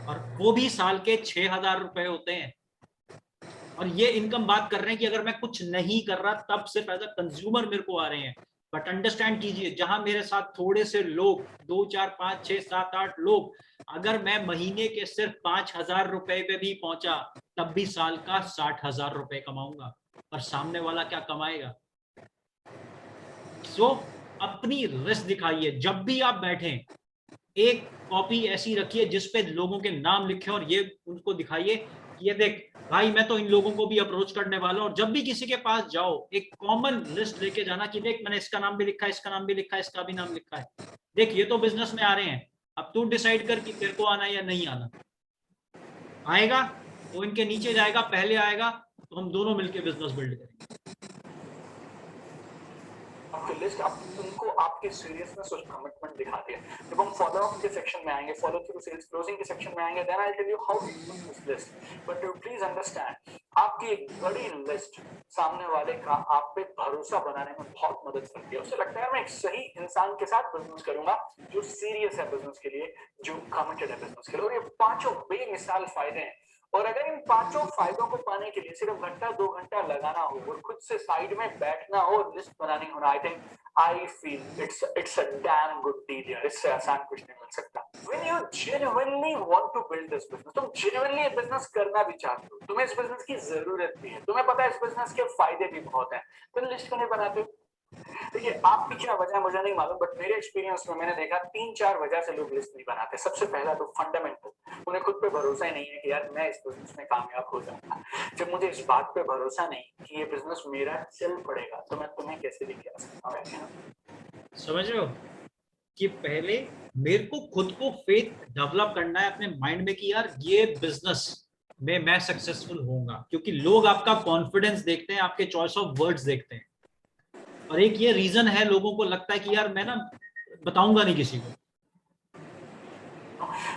और वो भी साल के 6,000 रुपए होते हैं। और ये इनकम बात कर रहे हैं कि अगर मैं कुछ नहीं कर रहा तब सिर्फ एज अ कंज्यूमर मेरे को आ रहे हैं। बट अंडरस्टैंड कीजिए, जहां मेरे साथ थोड़े से लोग, 2 4 5 6 7 8 लोग, अगर मैं महीने के सिर्फ 5,000 रुपए पे भी पहुंचा तब भी साल का 60,000 रुपए कमाऊंगा, और सामने वाला क्या कमाएगा? सो अपनी रिस्क दिखाइए। जब भी आप बैठें, एक कॉपी ऐसी रखिए जिसपे लोगों के नाम लिखे और ये उनको दिखाइए कि ये देख भाई, मैं तो इन लोगों को भी अप्रोच करने वाला हूं। और जब भी किसी के पास जाओ, एक कॉमन लिस्ट लेके जाना कि देख मैंने इसका नाम भी लिखा है, इसका नाम भी लिखा है, इसका भी नाम लिखा है, देख ये तो बिजनेस में आ रहे हैं, अब तू डिसाइड कर कि तेरे को आना है या नहीं आना। आएगा वो इनके नीचे जाएगा, पहले आएगा तो हम दोनों मिलकर बिजनेस बिल्ड करेंगे। आपकी लिस्ट आप उनको आपके सीरियसनेस और कमिटमेंट दिखाती है। जब हम फॉलो अप के सेक्शन में आएंगे, फॉलो थ्रू सेल्स क्लोजिंग के सेक्शन में आएंगे, then I tell you how to use this list. But you please understand, आपकी एक बड़ी लिस्ट सामने वाले का आप पे भरोसा बनाने में बहुत मदद करती है। उसे लगता है मैं एक सही इंसान के साथ बिजनेस करूंगा जो सीरियस है बिजनेस के लिए, जो कमिटेड है बिजनेस के लिए। और ये पांचों बेमिसाल फायदे हैं। और अगर इन पांचों फायदों को पाने के लिए सिर्फ घंटा 2 घंटा लगाना हो और खुद से साइड में बैठना हो और लिस्ट बनानी हो, I feel it's a damn good deal यार। इससे आसान कुछ नहीं मिल सकता। When you genuinely want to build this business, तुम genuinely ये बिजनेस करना भी चाहते हो, तुम्हें इस बिजनेस की जरूरत भी है, तुम्हें पता है इस बिजनेस के फायदे भी बहुत हैं, तो लिस्ट क्यों नहीं बनाते? देखिए आपकी क्या वजह मुझे नहीं मालूम, बट मेरे एक्सपीरियंस में मैंने देखा 3-4 वजह से लोग लिस्ट नहीं बनाते। सबसे पहला तो फंडामेंटल, उन्हें खुद पे भरोसा ही नहीं है कि यार मैं इस बिजनेस में कामयाब हो जाऊंगा। जब मुझे इस बात पे भरोसा नहीं कि ये बिजनेस मेरा चल पड़ेगा तो मैं तुम्हें कैसे लेके आ सकता हूँ। समझ रहे हो कि पहले मेरे को खुद को फेथ डेवलप करना है अपने माइंड में कि यार ये बिजनेस में मैं सक्सेसफुल होऊंगा, क्योंकि लोग आपका कॉन्फिडेंस देखते हैं, आपके चॉइस ऑफ वर्ड्स देखते हैं। और एक ये रीजन है, लोगों को लगता है कि यार मैं ना बताऊंगा नहीं किसी को।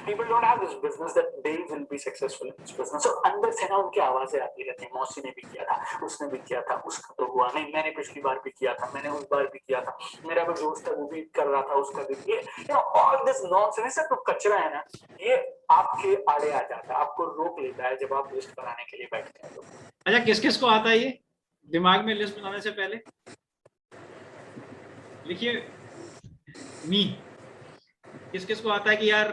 People don't have this business that they will be successful in this business. So अंदर से ना उनकी आवाजें आती रहती हैं, मौसी ने भी किया था, उसने भी किया था, उसका तो हुआ नहीं, मैंने पिछली बार भी किया था, मैंने उस बार भी किया था, मेरा कोई दोस्त है वो भी कर रहा था, उसका भी। ये all this nonsense, सब तो कचरा है ना, ये आपके आड़े आ जाता है, आपको रोक लेता है जब आप लिस्ट बनाने के लिए बैठते हैं। अच्छा, किस किस को आता है ये दिमाग में लिस्ट बनाने से पहले? लिखिए, मी। किस किस को आता है कि यार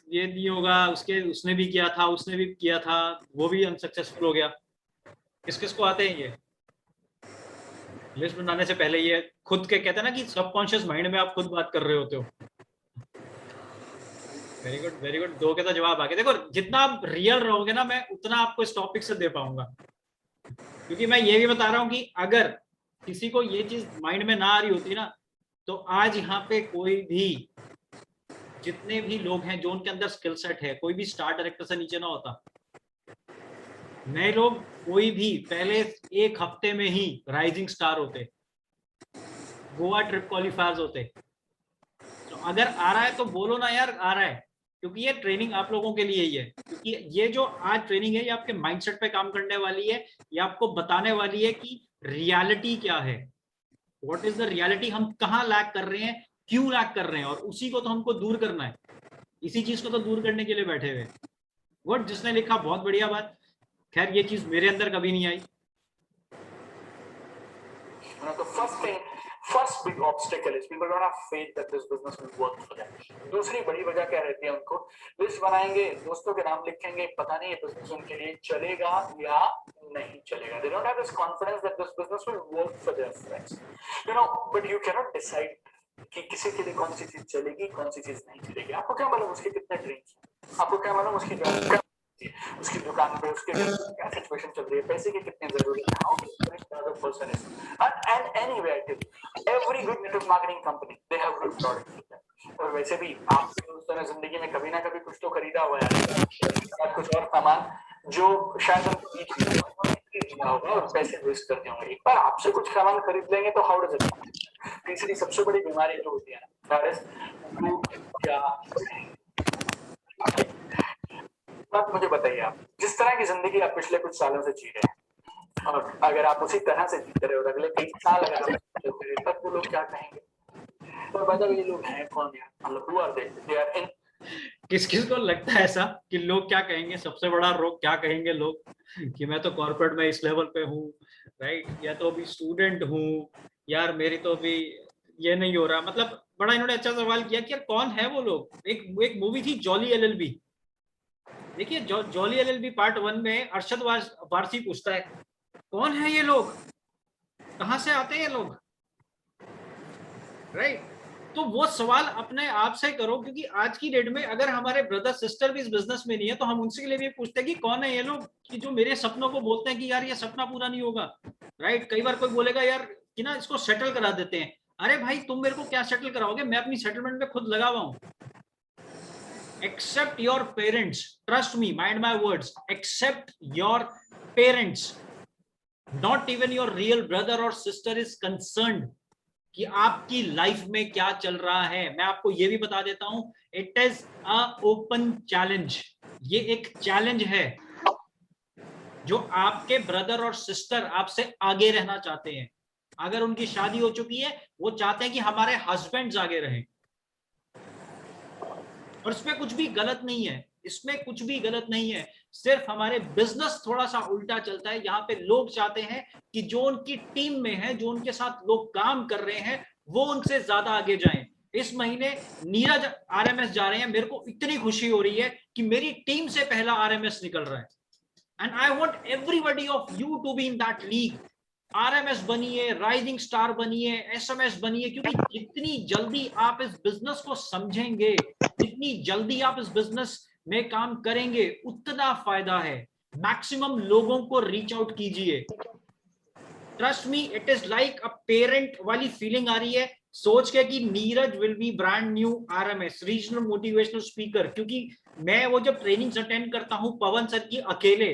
ये नहीं होगा, उसने भी किया था, उसने भी किया था, वो भी अनसक्सेसफुल हो गया। किस किस को आते हैं ये लिस्ट बनाने से पहले? ये खुद के कहते हैं ना कि सबकॉन्शियस माइंड में आप खुद बात कर रहे होते हो। Very good, very good. 2 के तो जवाब आ गए। देखो, जितना आप रियल रहोगे ना, मैं उतना आपको इस टॉपिक से दे पाऊंगा, क्योंकि मैं ये भी बता रहा हूँ कि अगर किसी को ये चीज माइंड में ना आ रही होती ना, तो आज यहाँ पे कोई भी, जितने भी लोग हैं जो उनके अंदर स्किल सेट है, कोई भी स्टार डायरेक्टर से नीचे ना होता। नए लोग कोई भी पहले 1 हफ्ते में ही राइजिंग स्टार होते, गोवा ट्रिप क्वालिफायर्स होते। तो अगर आ रहा है तो बोलो ना यार आ रहा है, क्योंकि ये ट्रेनिंग आप लोगों के लिए ही है। क्योंकि ये जो आज ट्रेनिंग है, ये आपके माइंडसेट पे काम करने वाली है, ये आपको बताने वाली है कि रियलिटी क्या है, व्हाट इज द रियलिटी, हम कहाँ लैग कर रहे हैं, क्यों लैग कर रहे हैं, और उसी को तो हमको दूर करना है। इसी चीज को तो दूर करने के लिए बैठे हुए। गुड, जिसने लिखा बहुत बढ़िया बात। खैर ये चीज मेरे अंदर कभी नहीं आई। First big obstacle is people don't have faith that this business will work for them. दूसरी बड़ी वजह क्या रहती है, उनको लिस्ट बनाएंगे, दोस्तों के नाम लिखेंगे, पता नहीं ये बिजनेस उनके लिए चलेगा या नहीं चलेगा। They don't have this confidence that this business will work for their friends. But you cannot decide कि किसी के लिए कौन सी चीज चलेगी, कौन सी चीज नहीं चलेगी। आपको क्या मालूम उसके कितने ड्रीम्स, आपको क्या मालूम उसकी उसकी दुकान पे उसके क्या सिचुएशन चल रही है, पैसे की कितनी जरूरत है, how the person is. And anyway, every good network marketing company, they have good products. और वैसे भी आपने उस तरह जिंदगी में कभी ना कभी कुछ तो खरीदा हुआ है, कुछ और सामान जो शायद उनको नहीं होगा और पैसे वेस्ट करते होंगे। एक बार आपसे कुछ सामान खरीद लेंगे तो हाउ डज इट। तीसरी सबसे बड़ी बीमारी जो होती है ना, दैट इज लोग क्या। अब मुझे बताइए, आप जिस तरह की जिंदगी आप पिछले कुछ सालों से जी रहे हैं, और अगर आप उसी तरह से जीते रहे हो अगले 20 साल अगर आप चलते रहे, तब वो लोग क्या कहेंगे? और बता, ये लोग हैं कौन यार, मतलब who are they? They are in. किस किस को लगता है ऐसा कि लोग क्या कहेंगे? सबसे बड़ा रोग क्या कहेंगे लोग, कि मैं तो कॉर्पोरेट में इस लेवल पे हूँ, राइट, या तो अभी स्टूडेंट हूँ, यार मेरी तो अभी ये नहीं हो रहा। मतलब बड़ा इन्होंने अच्छा सवाल किया कि यार कौन है वो लोग। एक मूवी थी जॉली LLB, देखिए जॉली LLB पार्ट 1 में अरशद वारसी पूछता है कौन है ये लोग, कहां से आते हैं ये लोग, राइट। तो वो सवाल अपने आप से करो, क्योंकि आज की डेट में अगर हमारे ब्रदर सिस्टर भी इस बिजनेस में नहीं है तो हम उनसे के लिए भी पूछते हैं कि कौन है ये लोग, कि जो मेरे सपनों को बोलते हैं कि यार ये सपना पूरा नहीं होगा, राइट। कई बार कोई बोलेगा यार कि ना इसको सेटल करा देते हैं। अरे भाई तुम मेरे को क्या सेटल कराओगे, मैं अपनी सेटलमेंट में खुद लगा हुआ हूं। Except your parents, trust me, mind my words, except your parents, not even your real brother or sister is concerned कि आपकी लाइफ में क्या चल रहा है। मैं आपको ये भी बता देता हूं, it is a open challenge. ये एक चैलेंज है जो आपके ब्रदर और सिस्टर आपसे आगे रहना चाहते हैं। अगर उनकी शादी हो चुकी है, वो चाहते हैं कि हमारे हस्बैंड्स आगे रहें, और इसमें कुछ भी गलत नहीं है, इसमें कुछ भी गलत नहीं है। सिर्फ हमारे बिजनेस थोड़ा सा उल्टा चलता है। यहाँ पे लोग चाहते हैं कि जो उनकी टीम में है, जो उनके साथ लोग काम कर रहे हैं, वो उनसे ज्यादा आगे जाएं। इस महीने नीरज RMS जा रहे हैं, मेरे को इतनी खुशी हो रही है कि मेरी टीम से पहला RMS निकल रहा है। And I want everybody of you to be in that league. RMS बनिए, राइजिंग स्टार बनिए, एसएमएस बनिए, क्योंकि जितनी जल्दी आप इस बिजनेस को समझेंगे, जितनी जल्दी आप इस बिजनेस में काम करेंगे, उतना फायदा है। मैक्सिमम लोगों को रीच आउट कीजिए। Trust me, it is like a parent वाली फीलिंग आ रही है सोच के कि Neeraj will be brand new RMS, regional motivational speaker. क्योंकि मैं वो जब ट्रेनिंग्स अटेंड करता हूं पवन सर की अकेले,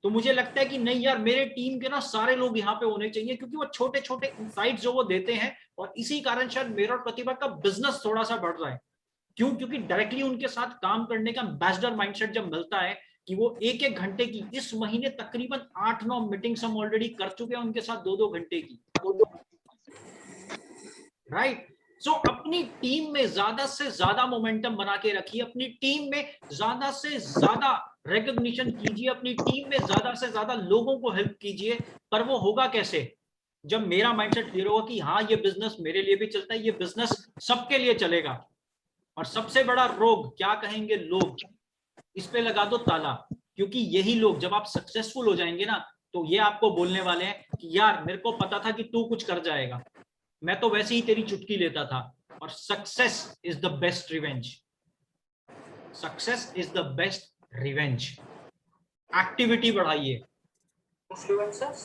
तो मुझे लगता है कि नहीं यार, मेरे टीम के ना सारे लोग यहाँ पे होने चाहिए, क्योंकि वो छोटे छोटे इंसाइट्स जो वो देते हैं, और इसी कारण शायद मेरा और प्रतिभा का बिजनेस थोड़ा सा बढ़ रहा है। क्यों? क्योंकि डायरेक्टली उनके साथ काम करने का एम्बेसडर माइंडसेट जब मिलता है कि वो एक एक घंटे की, इस महीने तकरीबन 8-9 मीटिंग्स हम ऑलरेडी कर चुके हैं उनके साथ 2-2 घंटे की, राइट। सो अपनी टीम में ज्यादा से ज्यादा मोमेंटम बना के रखिए, अपनी टीम में ज्यादा से ज्यादा रिकॉग्निशन कीजिए, अपनी टीम में ज्यादा से ज्यादा लोगों को हेल्प कीजिए। पर वो होगा कैसे? जब मेरा माइंडसेट क्लियर होगा कि हाँ, ये बिजनेस मेरे लिए भी चलता है, ये बिजनेस सबके लिए चलेगा। और सबसे बड़ा रोग क्या कहेंगे लोग, इस पे लगा दो ताला। क्योंकि यही लोग जब आप सक्सेसफुल हो जाएंगे ना, तो ये आपको बोलने वाले हैं कि यार मेरे को पता था कि तू कुछ कर जाएगा, मैं तो वैसे ही तेरी चुटकी लेता था। और success is the best revenge, success is the best revenge. Activity बढ़ाइए। Influencers,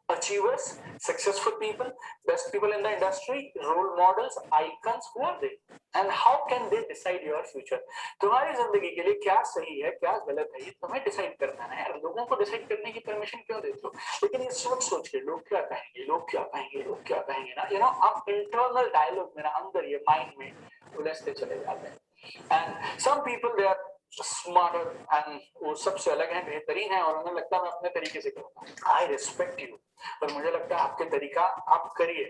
achievers, successful people, best people in the industry, role models, icons, who are they? And how can they decide your future? तुम्हारी जिंदगी के लिए क्या सही है, क्या गलत है, ये तुम्हें डिसाइड करना है यार। लोगों को डिसाइड करने की परमिशन क्यों देते हो? लेकिन ये सोच के लोग क्या कहेंगे, लोग क्या कहेंगे, लोग क्या कहेंगे ना, यू नो, आप इंटरनल डायलॉग मेरा अंदर ये माइंड में उलझते चले जाते हैं। And some people they are smarter and वो सबसे अलग है, बेहतरीन है, और उन्हें लगता है मैं अपने तरीके से करूंगा। आई रिस्पेक्ट यू, पर मुझे लगता है आपके तरीका आप करिए,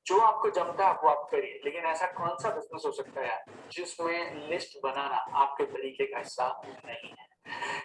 जो आपको जमता है वो आप करिए। लेकिन ऐसा कौन सा बिजनेस हो सकता है यार जिसमें लिस्ट बनाना आपके तरीके का हिस्सा नहीं है?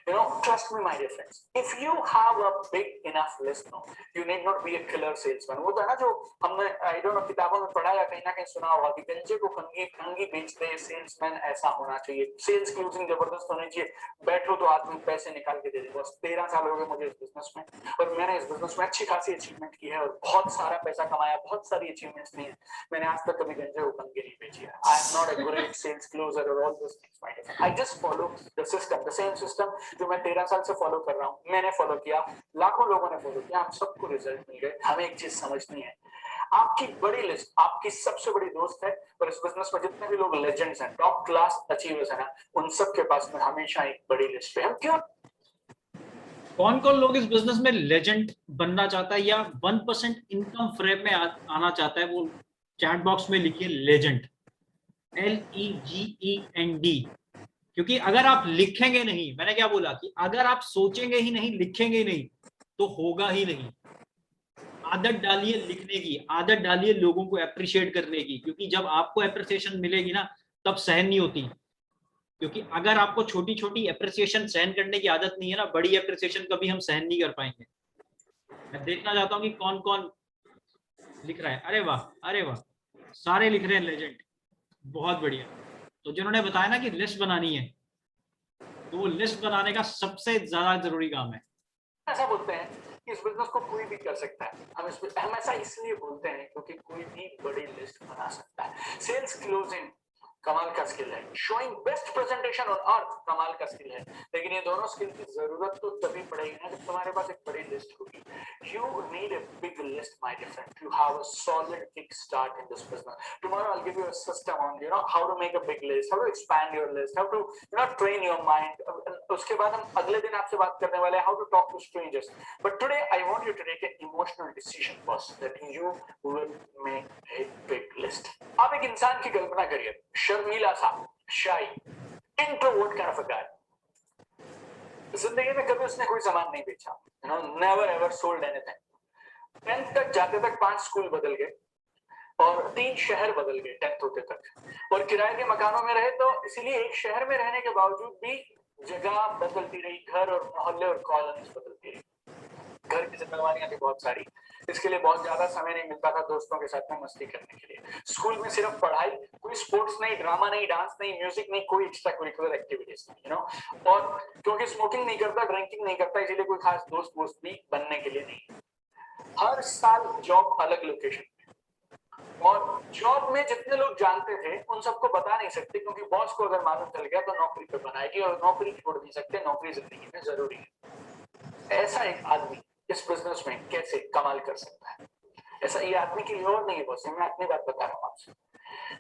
You know, trust me, my dear friends. If you have a big enough list, no, you need not be a killer salesman. वो था ना जो हमने I don't know किताबों में पढ़ा या कहीं ना कहीं सुना होगा कि गंजे को कंगी बेचते हैं सेल्समैन ऐसा होना चाहिए, सेल्स क्लोजिंग जबरदस्त होनी चाहिए, बैठो तो आदमी पैसे निकाल के दे दे। बस 13 साल हो गए मुझे इस बिजनेस में, और मैंने इस बिजनेस में अच्छी खासी अचीवमेंट की है और बहुत सारा पैसा कमाया, बहुत सारी अचीवमेंट्स नहीं है। मैंने आज तक कभी गंजे को कंगी नहीं बेची है। I am not a great sales closer और all this things. I just follow the system, the same system जो मैं 13 साल से फॉलो कर रहा हूँ। मैंने फॉलो किया, लाखों लोगों ने फॉलो किया, हम सबको रिजल्ट मिल गए। हमें एक चीज समझनी है, आपकी बड़ी लिस्ट आपकी सबसे बड़ी दोस्त है, और इस बिजनेस में जितने भी लोग लेजेंड्स हैं, टॉप क्लास अचीवर्स हैं ना, उन सब के पास में हमेशा एक बड़ी लिस्ट है। हम क्यों, कौन कौन लोग इस बिजनेस में लेजेंड बनना चाहता है या 1% इनकम फ्रेम में आना चाहता है, वो चैट बॉक्स में लिखिए लेजेंड, LEGEND। क्योंकि अगर आप लिखेंगे नहीं, मैंने क्या बोला कि अगर आप सोचेंगे ही नहीं, लिखेंगे ही नहीं, तो होगा ही नहीं। आदत डालिए लिखने की, आदत डालिए लोगों को अप्रिशिएट करने की, क्योंकि जब आपको अप्रिसिएशन मिलेगी ना, तब सहन नहीं होती। क्योंकि अगर आपको छोटी छोटी अप्रिसिएशन सहन करने की आदत नहीं है ना, बड़ी अप्रिसिएशन कभी हम सहन नहीं कर पाएंगे। मैं देखना चाहता हूँ कि कौन कौन लिख रहा है। अरे वाह, अरे वाह, सारे लिख रहे हैं लेजेंड, बहुत बढ़िया। तो जिन्होंने बताया ना कि लिस्ट बनानी है, तो वो लिस्ट बनाने का सबसे ज्यादा जरूरी काम है। ऐसा बोलते हैं कि इस बिजनेस को कोई भी कर सकता है। हम ऐसा इसलिए बोलते हैं क्योंकि कोई भी बड़ी लिस्ट बना सकता है। सेल्स क्लोजिंग कमाल का स्किल है, showing best presentation on earth कमाल का स्किल है, लेकिन ये दोनों स्किल की जरूरत तो तभी पड़ेगी ना जब तुम्हारे पास एक बड़ी लिस्ट होगी। You need a big list, my dear friend, to have a solid kick start in this business. Tomorrow I'll give you a system on, you know, how to make a big list, how to expand your list, how to, you know, train your mind. उसके बाद हम अगले दिन आपसे बात करने वाले हैं how to talk to strangers. But today I want you to take an emotional decision first that you will make a big list. आप एक इंसान की कल्पना करिए, शर्मीला सा, shy, introvert kind of a guy. जिंदगी में कभी उसने कोई सामान नहीं बेचा, you know, never ever sold anything. 10th तक जाते तक 5 स्कूल बदल गए और 3 शहर बदल गए 10th होते तक, और किराए के मकानों में रहे, तो इसीलिए एक शहर में रहने के बावजूद भी जगह बदलती रही, घर और मोहल्ले और कॉलोनीज बदलती रही। घर की जिम्मेदारियां थी बहुत सारी, इसके लिए बहुत ज्यादा समय नहीं मिलता था दोस्तों के साथ में मस्ती करने के लिए। स्कूल में सिर्फ पढ़ाई, कोई स्पोर्ट्स नहीं, ड्रामा नहीं, डांस नहीं, म्यूजिक नहीं, कोई एक्स्ट्रा करिकुलर एक्टिविटीज नहीं, यू नो। और क्योंकि स्मोकिंग नहीं करता, ड्रिंकिंग नहीं करता, इसीलिए कोई खास दोस्त भी बनने के लिए नहीं। हर साल जॉब अलग लोकेशन, और जॉब में जितने लोग जानते थे उन सबको बता नहीं सकते, क्योंकि बॉस को अगर मालूम चल गया तो नौकरी पे बनाएगी, और नौकरी छोड़ नहीं सकते, नौकरी जिंदगी में जरूरी है। ऐसा एक आदमी इस बिजनेस में कैसे कमाल कर सकता है? ऐसा ये आदमी की और नहीं है बॉस, मैं अपनी बात बता रहा हूँ आपसे।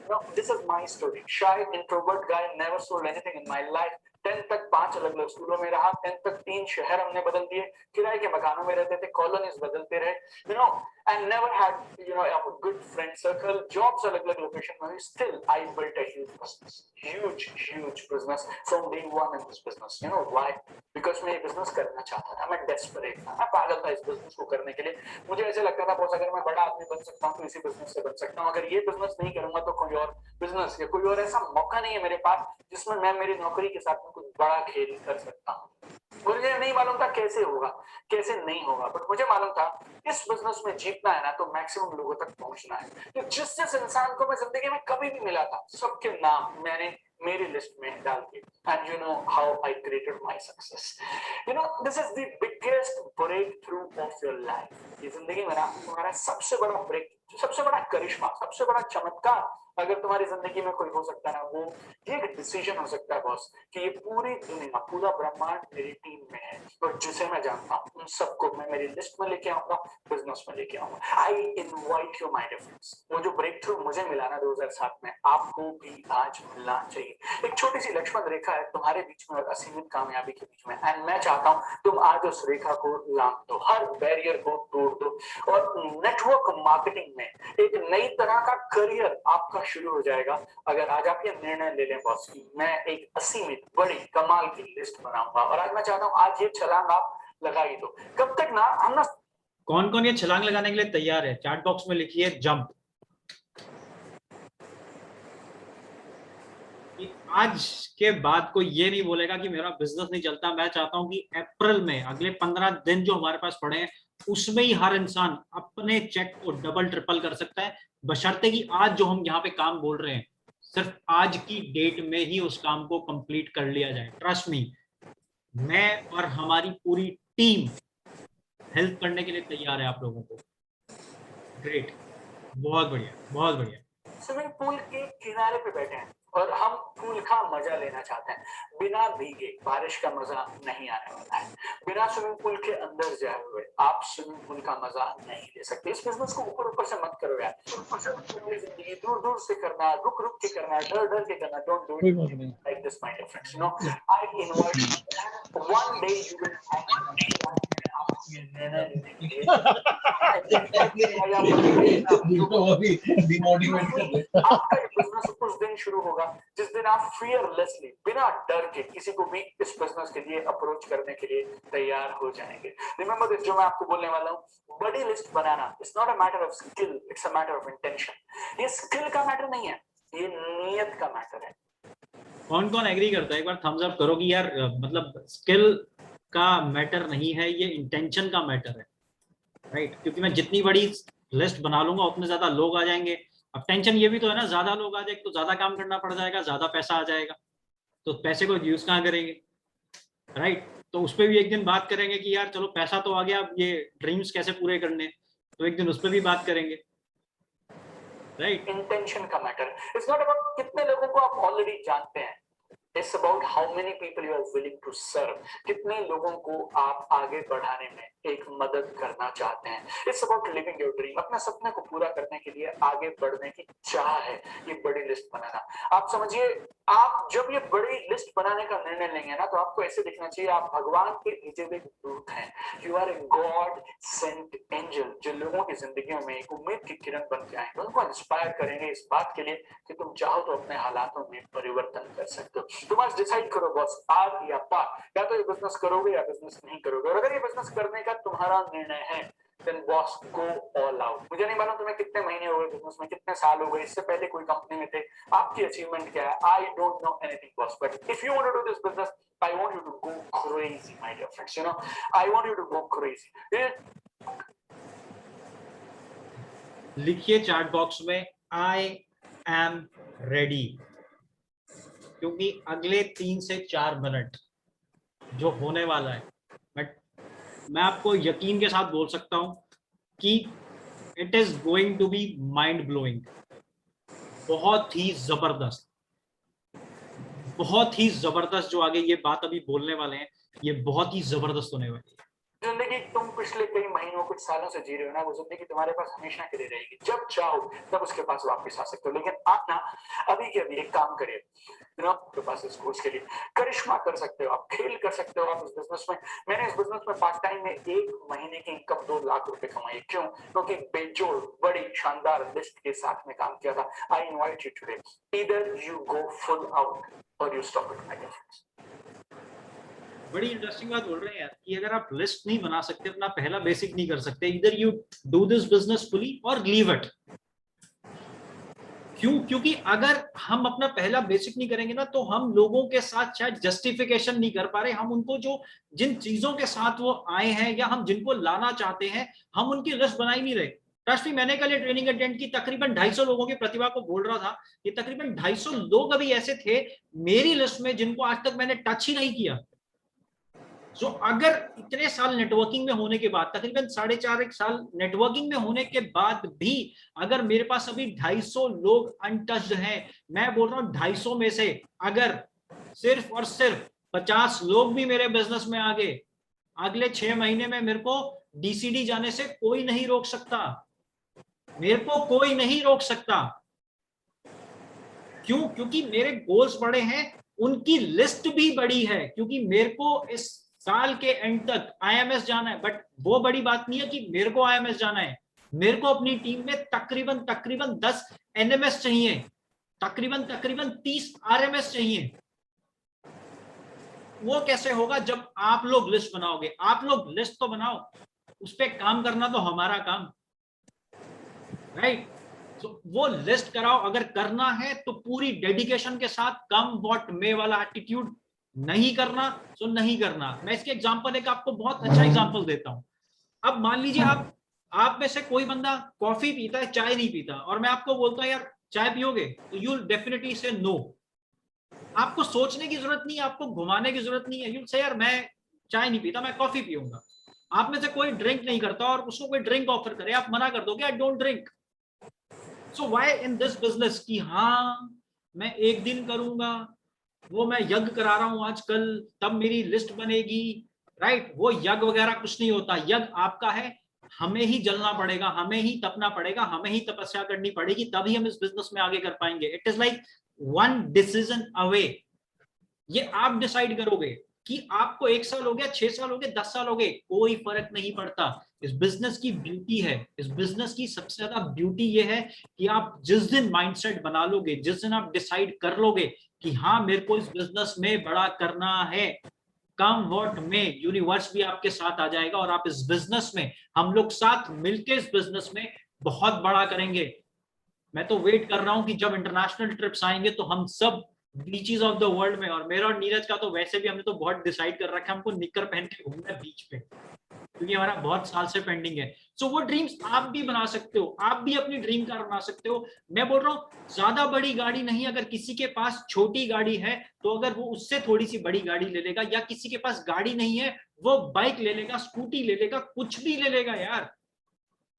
Now, this is my story. Shy, introvert guy, never sold anything in my life. 10 तक 5 अलग अलग स्कूलों में रहा, 10 तक 3 शहर हमने बदल दिए, किराए के मकानों में रहते थे, कॉलोनीज बदलते रहे, you know, and never had, you know, a good friend circle, jobs अलग अलग लोकेशन में, still I built a huge business, huge business from day one in this business. You know why? Because मैं ये business करना चाहता था, मैं desperate था, मैं पागल था इस बिजनेस को करने के लिए। मुझे ऐसे लगता था बॉस अगर मैं बड़ा आदमी बन सकता हूँ तो इसी बिजनेस से बन सकता हूँ, अगर ये बिजनेस नहीं करूंगा तो कोई और बिजनेस या कोई और ऐसा मौका नहीं है मेरे पास जिसमें मैं मेरी नौकरी के साथ में कुछ बड़ा खेल कर सकता हूँ। मुझे नहीं मालूम था कैसे होगा, कैसे नहीं होगा, बट मुझे मालूम था इस बिजनेस में जीतना है ना तो मैक्सिमम लोगों तक पहुंचना है। तो जिस जिस इंसान को मैं जिंदगी में कभी भी मिला था, सबके नाम मैंने मेरी लिस्ट में डाल के, and you know how I created my success. You know this is the biggest breakthrough of your life. ये जिंदगी में ना तुम्हारा सबसे बड़ा ब्रेक, सबसे बड़ा करिश्मा, सबसे बड़ा चमत्कार अगर तुम्हारी जिंदगी में कोई हो सकता है ना, वो ये एक डिसीजन हो सकता है बॉस कि ये पूरी दुनिया, पूरा ब्रह्मांड मेरी टीम में है, और जिसे मैं जानता हूँ उन सबको मैं मेरी लिस्ट में लेके आऊंगा, बिजनेस में लेके आऊंगा। I invite you my dear friends, वो जो ब्रेक थ्रू मुझे मिला ना 2007 में, आपको भी आज मिलना चाहिए। एक छोटी सी लक्ष्मण रेखा है तुम्हारे बीच में और असीमित कामयाबी के बीच में, एंड मैं चाहता हूँ तुम आज उस रेखा को लांघ दो, हर बैरियर को तोड़ दो, और नेटवर्क मार्केटिंग में एक नई तरह का करियर आपका शुरू हो जाएगा अगर आज आप ये निर्णय ले लें बॉस की मैं एक असीमित बड़ी कमाल की लिस्ट बनाऊंगा। और आज मैं चाहता हूँ आज ये छलांग आप लगा ही दो। कब तक ना हम ना, कौन कौन ये छलांग लगाने के लिए तैयार है? चैट बॉक्स में लिखिए जंप। आज के बाद कोई ये नहीं बोलेगा कि मेरा बिजनेस नहीं चलता। मैं चाहता हूं कि अप्रैल में अगले 15 दिन जो हमारे पास पड़े हैं उसमें ही हर इंसान अपने चेक को डबल ट्रिपल कर सकता है, बशर्ते कि आज जो हम यहाँ पे काम बोल रहे हैं सिर्फ आज की डेट में ही उस काम को कंप्लीट कर लिया जाए। ट्रस्ट मी, मैं और हमारी पूरी टीम हेल्प करने के लिए तैयार है आप लोगों को। ग्रेट, बहुत बढ़िया, बहुत बढ़िया। स्विमिंग पूल के किनारे पे बैठे हैं और हम पूल का मजा लेना चाहते हैं, बिना भीगे बारिश का मजा नहीं आने वाला है। बिना स्विमिंग पूल के अंदर जाए हुए आप स्विमिंग पूल का मजा नहीं ले सकते। इस बिजनेस को ऊपर ऊपर से मत करो यार, जिंदगी दूर दूर से करना, रुक रुक के करना, डर डर के करना। Don't do it like this my dear friends. You know I invite one day you will आपका बिजनेस उस दिन शुरू होगा जिस दिन आप फियरलेसली, बिना डर के किसी को भी इस बिजनेस के लिए अप्रोच करने के लिए तैयार हो जाएंगे। रिमेंबर दिस, जो मैं आपको बोलने वाला हूँ, बड़ी list banana it's not a matter of skill, it's a matter of intention. ये स्किल का मैटर नहीं है, ये नीयत का मैटर है। कौन कौन एग्री करता है? एक बार थम्स अप करो कि यार मतलब स्किल का मैटर नहीं है, ये इंटेंशन का मैटर है, राइट? क्योंकि मैं जितनी बड़ी लिस्ट बना लूंगा उतने ज्यादा लोग आ जाएंगे। अब टेंशन ये भी तो है ना, ज्यादा लोग आ जाए तो ज्यादा काम करना पड़ जाएगा, ज्यादा पैसा आ जाएगा, तो पैसे को यूज कहाँ करेंगे, राइट? तो उस पर भी एक दिन बात करेंगे कि यार चलो पैसा तो आ गया, अब ये ड्रीम्स कैसे पूरे करने, तो एक दिन उस पर भी बात करेंगे, राइट? इंटेंशन का मैटर इट्स नॉट अबाउट कितने लोगों को आप ऑलरेडी जानते हैं, it's about how many people you are willing to serve. कितने लोगों को आप आगे बढ़ाने में एक मदद करना चाहते हैं। It's about living your dream, अपने सपने को पूरा करने के लिए आगे बढ़ने की चाह है ये बड़ी लिस्ट बनाना। आप समझिए, आप जब ये बड़ी लिस्ट बनाने का निर्णय लेंगे ना तो आपको ऐसे दिखना चाहिए आप भगवान के भेजे हुए दूत हैं। You are a god sent angel, जो लोगों की जिंदगियों में एक उम्मीद की किरण बन के आएंगे, उनको इंस्पायर करेंगे इस बात के लिए कि तुम चाहो तो अपने हालातों में परिवर्तन कर सकते हो। तुम आज डिसाइड करो बॉस, आज या पार, या तो ये बिजनेस करोगे या बिजनेस नहीं करोगे। और अगर ये बिजनेस करने का तुम्हारा निर्णय है then boss go all out। मुझे नहीं मालूम तुम्हें कितने महीने हो गए बिजनेस में, कितने साल हो गए, इससे पहले कोई कंपनी में थे, आपकी अचीवमेंट क्या है, I don't know anything boss, but if you want to do this business I want you to go crazy my dear friends, you know, I want you to go crazy। लिखिए chat box में I am ready, क्योंकि अगले 3 से 4 minute जो होने वाला है, मैं आपको यकीन के साथ बोल सकता हूं कि it is going to be mind blowing, बहुत ही जबरदस्त, बहुत ही जबरदस्त। जो आगे ये बात अभी बोलने वाले हैं ये बहुत ही जबरदस्त होने वाली है। जिंदगी तुम पिछले कई महीनों कुछ सालों से जी रहे हो ना, वो जिंदगी तुम्हारे पास हमेशा के लिए रहेगी। जब चाहो तब उसके पास वापस आ सकते हो, लेकिन आप ना अभी के अभी एक काम करिए, आपके पास इस कोर्स के लिए करिश्मा कर सकते हो, आप खेल कर सकते हो। आप इस बिजनेस में, मैंने इस बिजनेस में पार्ट टाइम में 1 महीने की इनकम 2 लाख रुपए कमाई। क्यों? क्योंकि बेजोड़ बड़ी शानदार लिस्ट के साथ में काम किया था। I invite you today, either you go full out और you stop it my friends. बड़ी इंटरेस्टिंग बात बोल रहे हैं यार कि अगर आप लिस्ट नहीं बना सकते, अपना पहला बेसिक नहीं कर सकते, इधर you do this business fully और लीव इट। क्यों? क्योंकि अगर हम अपना पहला बेसिक नहीं करेंगे ना, तो हम लोगों के साथ शायद जस्टिफिकेशन नहीं कर पा रहे, हम उनको जो जिन चीजों के साथ वो आए हैं या हम जिनको लाना चाहते हैं, हम उनकी लिस्ट बना ही नहीं रहे। ट्रस्ट मी, मैंने कल ये ट्रेनिंग अटेंड की, तकरीबन 250 लोगों की प्रतिभा को बोल रहा था कि तकरीबन 250 लोग अभी ऐसे थे मेरी लिस्ट में जिनको आज तक मैंने टच ही नहीं किया। जो अगर इतने साल नेटवर्किंग में होने के बाद, तकरीबन 4.5 साल नेटवर्किंग में होने के बाद भी अगर मेरे पास अभी 250 लोग अनटच्ड हैं, मैं बोल रहा हूं 250 में से अगर सिर्फ और सिर्फ 50 लोग भी मेरे बिजनेस में आ गए, अगले 6 महीने में मेरे को डीसीडी जाने से कोई नहीं रोक सकता, मेरे को कोई नहीं रोक सकता। क्यों? क्योंकि मेरे गोल्स बड़े हैं, उनकी लिस्ट भी बड़ी है, क्योंकि मेरे को इस साल के एंड तक आईएमएस जाना है। बट वो बड़ी बात नहीं है कि मेरे को आईएमएस जाना है, मेरे को अपनी टीम में तकरीबन 10 एनएमएस चाहिए, तकरीबन 30 आरएमएस चाहिए। वो कैसे होगा? जब आप लोग लिस्ट बनाओगे। आप लोग लिस्ट तो बनाओ, उस पर काम करना तो हमारा काम, राइट? तो वो लिस्ट कराओ, अगर करना है तो पूरी डेडिकेशन के साथ, कम व्हाट मे वाला एटीट्यूड नहीं करना तो नहीं करना। मैं इसके एग्जांपल एक आपको बहुत अच्छा एग्जांपल देता हूं। अब मान लीजिए आप में से कोई बंदा कॉफी पीता है, चाय नहीं पीता, और मैं आपको बोलता हूं यार चाय पियोगे, तो यू डेफिनेटली से नो। आपको सोचने की जरूरत नहीं है, आपको घुमाने की जरूरत नहीं है, यू से यार मैं चाय नहीं पीता, मैं कॉफी पीऊंगा। आप में से कोई ड्रिंक नहीं करता और उसको कोई ड्रिंक ऑफर करे, आप मना कर दोगे I don't drink. So why in this business कि हाँ मैं एक दिन करूंगा, वो मैं यज्ञ करा रहा हूं आजकल, तब मेरी लिस्ट बनेगी, राइट? वो यज्ञ वगैरह कुछ नहीं होता। यज्ञ आपका है, हमें ही जलना पड़ेगा, हमें ही तपना पड़ेगा, हमें ही तपस्या करनी पड़ेगी, तभी हम इस बिजनेस में आगे कर पाएंगे। It is like one decision away. ये आप डिसाइड करोगे कि आपको 1 साल हो गया, 6 साल हो गए, 10 साल हो गए, कोई फर्क नहीं पड़ता। इस बिजनेस की ब्यूटी है, इस बिजनेस की सबसे ज्यादा ब्यूटी ये है कि आप जिस दिन माइंडसेट बना लोगे, जिस दिन आप डिसाइड कर लोगे कि हाँ मेरे को इस बिजनेस में बड़ा करना है, कम व्हाट में, यूनिवर्स भी आपके साथ आ जाएगा और आप इस बिजनेस में, हम लोग साथ मिलकर इस बिजनेस में बहुत बड़ा करेंगे। मैं तो वेट कर रहा हूं कि जब इंटरनेशनल ट्रिप्स आएंगे तो हम सब बीचेस ऑफ द वर्ल्ड में, और मेरा और नीरज का तो वैसे भी हमने तो बहुत डिसाइड कर रखा है, हमको निक्कर पहन के घूमना है बीच पे, क्योंकि हमारा बहुत साल से पेंडिंग है। सो वो ड्रीम्स आप भी बना सकते हो, आप भी अपनी ड्रीम कार बना सकते हो। मैं बोल रहा हूँ ज्यादा बड़ी गाड़ी नहीं, अगर किसी के पास छोटी गाड़ी है तो अगर वो उससे थोड़ी सी बड़ी गाड़ी ले लेगा, या किसी के पास गाड़ी नहीं है वो बाइक ले लेगा, स्कूटी ले लेगा, कुछ भी ले लेगा यार,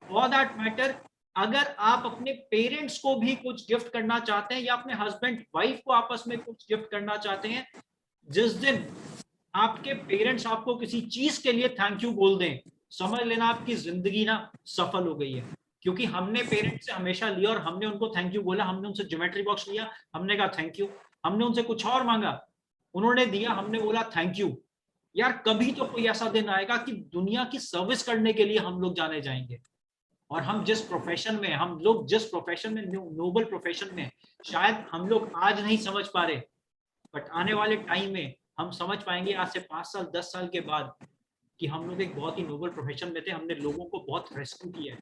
फॉर दैट मैटर। अगर आप अपने पेरेंट्स को भी कुछ गिफ्ट करना चाहते हैं या अपने हस्बैंड वाइफ को आपस में कुछ गिफ्ट करना चाहते हैं, जिस दिन आपके पेरेंट्स आपको किसी चीज के लिए थैंक यू बोल दें, समझ लेना आपकी जिंदगी ना सफल हो गई है। क्योंकि हमने पेरेंट्स से हमेशा लिया और हमने उनको थैंक यू बोला, हमने उनसे ज्योमेट्री बॉक्स लिया, हमने कहा थैंक यू, हमने उनसे कुछ और मांगा, उन्होंने दिया, हमने बोला थैंक यू। यार कभी तो कोई ऐसा दिन आएगा कि दुनिया की सर्विस करने के लिए हम लोग जाने जाएंगे, और हम जिस प्रोफेशन में, हम लोग जिस प्रोफेशन में, नोबल प्रोफेशन में, शायद हम लोग आज नहीं समझ पा रहे, बट आने वाले टाइम में हम समझ पाएंगे, आज से 5 साल 10 साल के बाद, कि हम लोग एक बहुत ही नोबल प्रोफेशन में थे, हमने लोगों को बहुत रेस्क्यू किया है।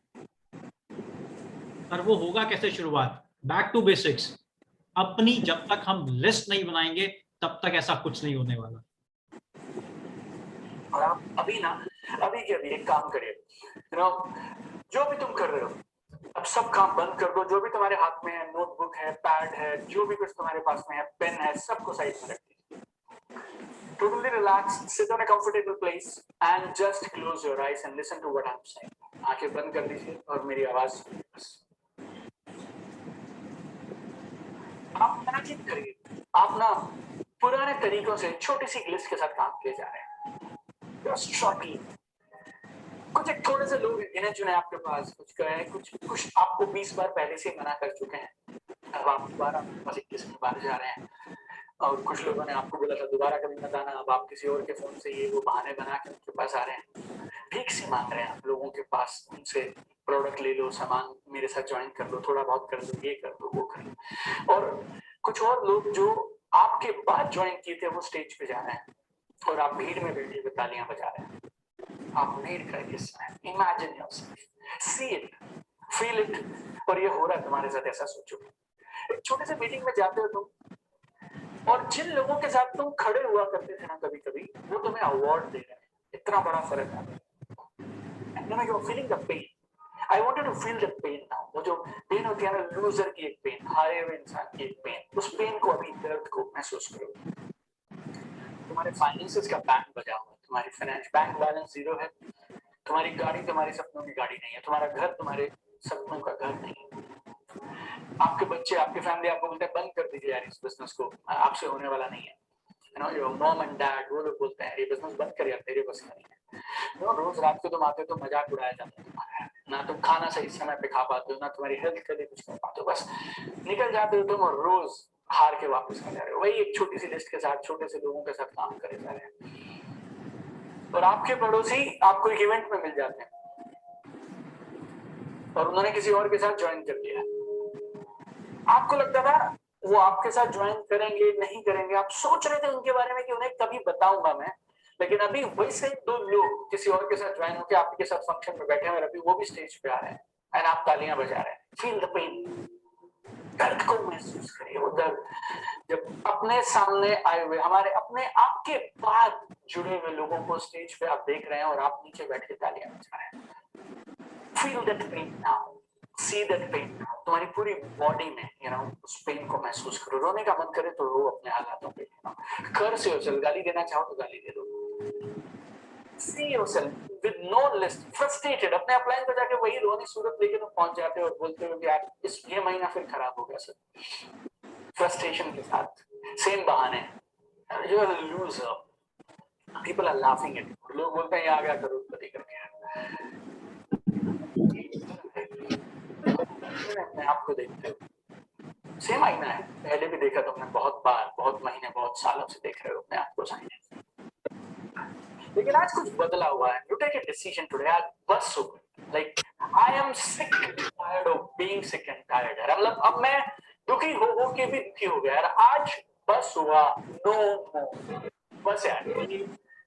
पर वो होगा कैसे? शुरुआत बैक टू बेसिक्स। अपनी जब तक हम लिस्ट नहीं बनाएंगे तब तक ऐसा कुछ नहीं होने वाला। और आप अभी के अभी एक काम करिए, जो भी तुम कर रहे हो, अब सब काम बंद कर दो। जो भी तुम्हारे हाथ में है, नोटबुक है, पैड है, जो भी कुछ तुम्हारे पास में है, पेन है, सबको साइड में रख दीजिए। Totally relax, sit on a comfortable place and just close your eyes and listen to what I'm saying. आंखें बंद कर लीजिए और मेरी आवाज सुनिए बस। आप इमेजिन करिए आप ना पुराने तरीकों से छोटी सी लिस्ट के साथ काम किए जा रहे हैं, स्ट्रगलिंग। कुछ एक थोड़े से लोग गिने चुने आपके पास, कुछ कहे, कुछ आपको 20 बार पहले से मना कर चुके हैं, अब आप दोबारा 21 बार जा रहे हैं। और कुछ लोगों ने आपको बोला था दोबारा कभी मत आना, अब आप किसी और के फोन से ये वो बहाने बना के उनके पास आ रहे हैं, भीख से मांग रहे हैं आप लोगों के पास, उनसे प्रोडक्ट ले लो, सामान मेरे साथ ज्वाइन कर लो, थोड़ा बहुत कर दो, ये कर दो, वो कर लो। और कुछ और लोग जो आपके बाद ज्वाइन किए थे वो स्टेज पे जा रहे हैं और आप भीड़ में बैठे हुए तालियां बजा रहे हैं। आप भीड़ का हिस्सा हैं। Imagine yourself, see it, feel it. और ये हो रहा है तुम्हारे साथ, ऐसा सोचो। एक छोटे से मीटिंग में जाते हो तुम, और जिन लोगों के साथ तुम खड़े हुआ करते थे ना कभी कभी, वो तुम्हें अवार्ड दे रहे हैं। इतना बड़ा फर्क आ गया। You are feeling the pain. I wanted to feel the pain now. वो जो पेन होती है ना, लूजर की एक पेन, हारे हुए इंसान की एक पेन, उस पेन को, अभी दर्द को महसूस करो। तुम्हारे फाइनेंसेस का बैंक बजा हुआ है, तुम्हारी फाइनेंस बैंक बैलेंस 0 है, तुम्हारी गाड़ी तुम्हारे सपनों की गाड़ी नहीं है, तुम्हारा घर तुम्हारे सपनों का घर नहीं है, आपके बच्चे, आपकी फैमिली आपको बोलते हैं बंद कर दीजिए यार इस बिजनेस को, आपसे होने वाला नहीं है। You know, your mom and dad वो लोग बोलते हैं ये बिजनेस बंद कर यार, तेरे बस का नहीं है। यू नो, रोज रात को तुम आते हो तो मजाक उड़ाया जाता है तुम्हारा, ना तुम खाना सही समय पे खा पाते हो, ना तुम्हारी हेल्थ के लिए कुछ कर पाते हो, बस निकल जाते हो तुम और रोज हार के वापस आ जा रहे हो। वही एक छोटी सी लिस्ट के साथ, छोटे से लोगों के साथ काम करे जा रहे हैं। और आपके पड़ोसी आपको एक इवेंट में मिल जाते हैं और उन्होंने किसी और के साथ ज्वाइन कर लिया। आपको लगता था वो आपके साथ ज्वाइन करेंगे नहीं करेंगे, आप सोच रहे थे उनके बारे में कि उन्हें कभी बताऊंगा मैं, लेकिन अभी वैसे 2 लोग किसी और के साथ ज्वाइन होकर आपके साथ फंक्शन में बैठे हैं और अभी वो भी स्टेज पे आ रहे हैं एंड आप तालियां बजा रहे हैं। फील द पेन, दर्द को महसूस करिए। वो दर्द जब अपने सामने आए हुए, हमारे अपने आपके बाद जुड़े हुए लोगों को स्टेज पे आप देख रहे हैं और आप नीचे बैठ के तालियां बजा रहे हैं। Feel that pain now, see that pain now. तुम्हारी पूरी बॉडी में यू नो उस पेन को महसूस करो। रोने का मन करे तो रो अपने हालातों पे, कर से हो, गाली देना चाहो तो गाली दे दो। See yourself with no list, frustrated, अपने अपलाइन पे जाके वही रोनी सूरत लेके तुम पहुंच जाते हो और बोलते हो कि यार ये महीना फिर खराब हो गया सर। फ्रस्ट्रेशन के साथ सेम बहाने, you are a loser, people are laughing at you, लोग बोलते हैं ये आ गया करोड़पति करके। अपने आप को देखते हो, सेम आईना है, पहले भी देखा तुमने बहुत बार, बहुत महीने, बहुत सालों से देख रहे हो अपने आप को सामने। लेकिन आज कुछ बदला हुआ है। You take a decision today, आज बस हो गई। Like I am sick and tired of being sick and tired। मतलब अब मैं दुखी हो के भी दुखी हो गया यार। आज बस हुआ, no more। बस यार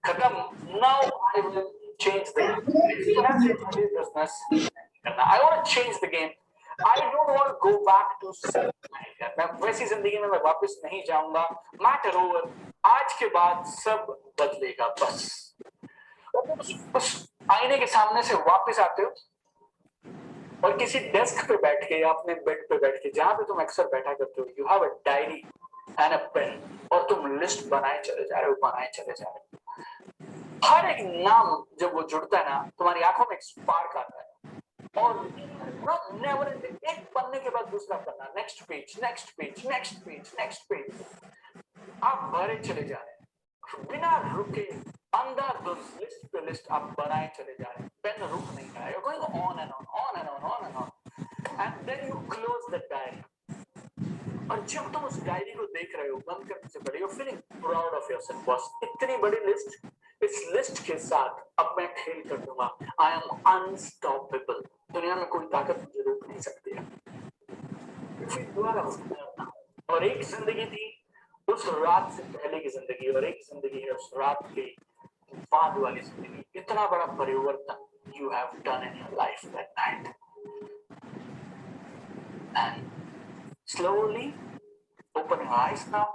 खत्म। Now I will change the business करना। I want to change the game। I don't want to go back to life। मैं वैसी जिंदगी में मैं वापस नहीं जाऊंगा। Matter over। आज के बाद सब बदलेगा बस। और उस आईने के सामने से वापस आते हो और किसी डेस्क पे बैठ के या अपने बेड पे बैठ के, जहां पे तुम अक्सर बैठा करते हो, you have a diary and a pen, और तुम लिस्ट बनाए चले जा रहे हो, बनाए चले जा रहे हो। हर एक नाम जब वो जुड़ता है ना, तुम्हारी आंखों में एक स्पार्क आता है और नेवर एंडिंग, एक पन्ने के बाद दूसरा पन्ना, next page, next page, next page, next page, आप भरे चले जा रहे हैं बिना रुके। अंदर लिस्ट पे लिस्ट आप बनाए चले जा रहे हैं, पेन रुक नहीं रहा है। You're going on and on, on and on, on and on, and then you close the diary। और जब तुम उस डायरी को देख रहे हो बंद करने से पहले, you're feeling proud of yourself। बस इतनी बड़ी लिस्ट, इस लिस्ट के साथ अब मैं खेल कर दूंगा। I am unstoppable। दुनिया में कोई ताकत मुझे रोक नहीं सकती है। और एक जिंदगी थी उस रात से पहले की जिंदगी, और एक जिंदगी है उस रात के बाद वाली जिंदगी। इतना बड़ा परिवर्तन you have done in your life that night, and slowly open your eyes now।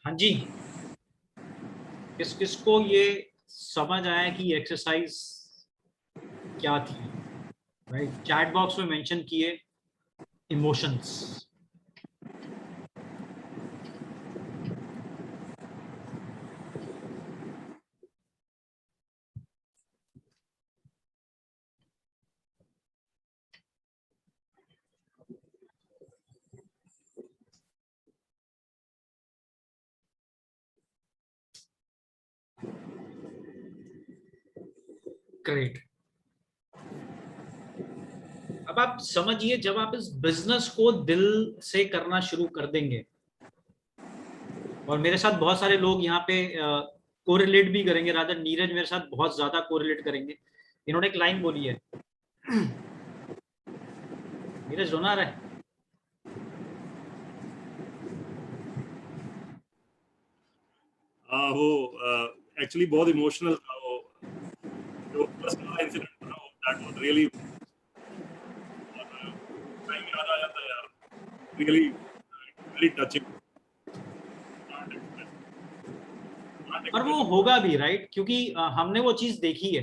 हाँ जी, किस किस को ये समझ आया कि एक्सरसाइज क्या थी? राइट, चैट बॉक्स में मेंशन किए इमोशंस। ग्रेट। अब आप समझिए, जब आप इस बिजनेस को दिल से करना शुरू कर देंगे, और मेरे साथ बहुत सारे लोग यहाँ पे कोरिलेट भी करेंगे, राजा नीरज मेरे साथ बहुत ज्यादा कोरिलेट करेंगे। इन्होंने एक लाइन बोली है, नीरज रोना रहा है, वो एक्चुअली बहुत इमोशनल था वो, जो फर्स्ट वाला इंसिडेंट था वो, दैट वाज रियली टाइम याद आ जाता है यार, रियली रियली टचिंग। और वो होगा भी, राइट, क्योंकि हमने वो चीज देखी है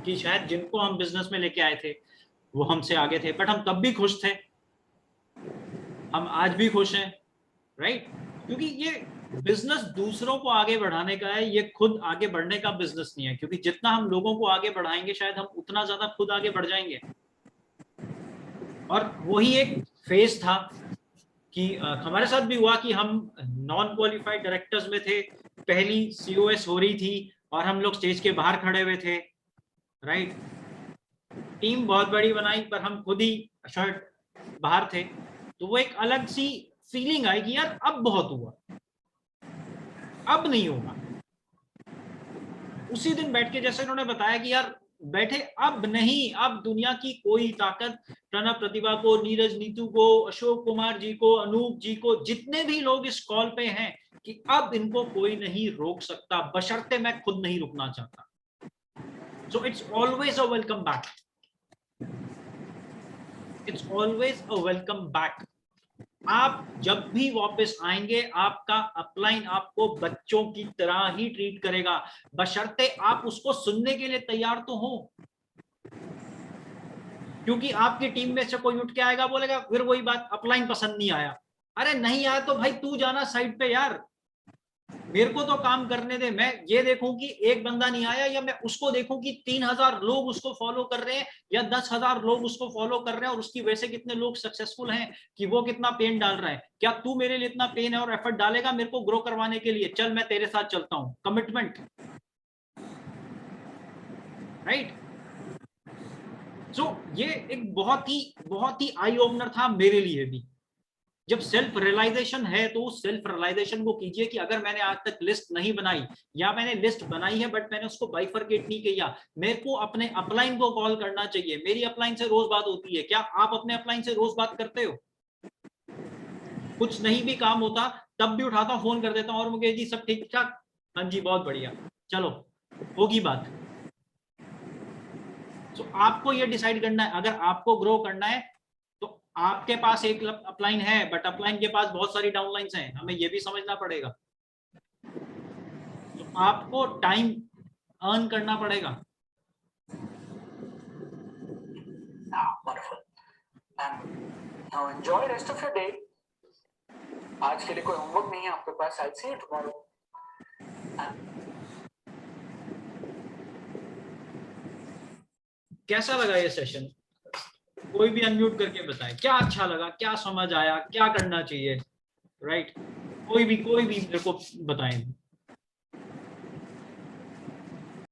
कि शायद जिनको हम बिजनेस में लेके आए थे वो हमसे आगे थे, बट हम तब भी खुश थे, हम आज भी खुश हैं, राइट, क्योंकि ये बिजनेस दूसरों को आगे बढ़ाने का है, ये खुद आगे बढ़ने का बिजनेस नहीं है, क्योंकि जितना हम लोगों को आगे बढ़ाएंगे शायद हम उतना ज्यादा खुद आगे बढ़ जाएंगे। और वही एक फेज था कि हमारे साथ भी हुआ कि हम नॉन क्वालिफाइड डायरेक्टर्स में थे, पहली COS हो रही थी और हम लोग स्टेज के बाहर खड़े हुए थे, राइट, टीम बहुत बड़ी बनाई पर हम खुद ही शर्ट बाहर थे, तो वो एक अलग सी फीलिंग आई कि यार अब बहुत हुआ, अब नहीं होगा। उसी दिन बैठ के, जैसे इन्होंने बताया कि यार बैठे, अब नहीं, अब दुनिया की कोई ताकत प्रणव प्रतिभा को, नीरज नीतू को, अशोक कुमार जी को, अनूप जी को, जितने भी लोग इस कॉल पे हैं, कि अब इनको कोई नहीं रोक सकता, बशर्ते मैं खुद नहीं रुकना चाहता। So it's always a welcome back. It's always a welcome back. आप जब भी वापस आएंगे, आपका अपलाइन आपको बच्चों की तरह ही ट्रीट करेगा, बशर्ते आप उसको सुनने के लिए तैयार तो हो। क्योंकि आपकी टीम में से कोई उठ के आएगा, बोलेगा फिर वही बात, अपलाइन पसंद नहीं आया। अरे नहीं आया तो भाई तू जाना साइड पे यार, मेरे को तो काम करने दे। मैं ये देखूं कि एक बंदा नहीं आया, या मैं उसको देखूं कि 3000 लोग उसको फॉलो कर रहे हैं या 10,000 लोग उसको फॉलो कर रहे हैं, और उसकी वजह से कितने लोग सक्सेसफुल हैं, कि वो कितना पेन डाल रहा है। क्या तू मेरे लिए इतना पेन है और एफर्ट डालेगा मेरे को ग्रो करवाने के लिए? चल मैं तेरे साथ चलता हूं, कमिटमेंट, राइट। सो ये एक बहुत ही आई ओपनर था मेरे लिए भी। जब सेल्फ रियलाइजेशन है तो उस सेल्फ रियलाइजेशन को कीजिए कि अगर मैंने आज तक लिस्ट नहीं बनाई, या मैंने लिस्ट बनाई है बट मैंने उसको बाइफरकेट नहीं किया, मेरे को अपने अपलाइन को कॉल करना चाहिए। मेरी अपलाइन से रोज बात होती है, क्या आप अपने अपलाइन से रोज बात करते हो? कुछ नहीं भी काम होता तब भी उठाता हूं, फोन कर देता हूं, और मुकेश जी सब ठीक ठाक? हाँ जी बहुत बढ़िया, चलो होगी बात। तो आपको ये डिसाइड करना है, अगर आपको ग्रो करना है तो आपके पास एक अपलाइन है, बट अपलाइन के पास बहुत सारी डाउनलाइंस हैं, हमें ये भी समझना पड़ेगा। तो आपको टाइम अर्न करना पड़ेगा। Now enjoy rest of your day. आज के लिए कोई होमवर्क नहीं है आपके पास, I'll see you tomorrow. कैसा लगा ये सेशन? कोई भी अनम्यूट करके बताए, क्या अच्छा लगा, क्या समझ आया, क्या करना चाहिए, राइट? कोई भी मेरे को बताएं।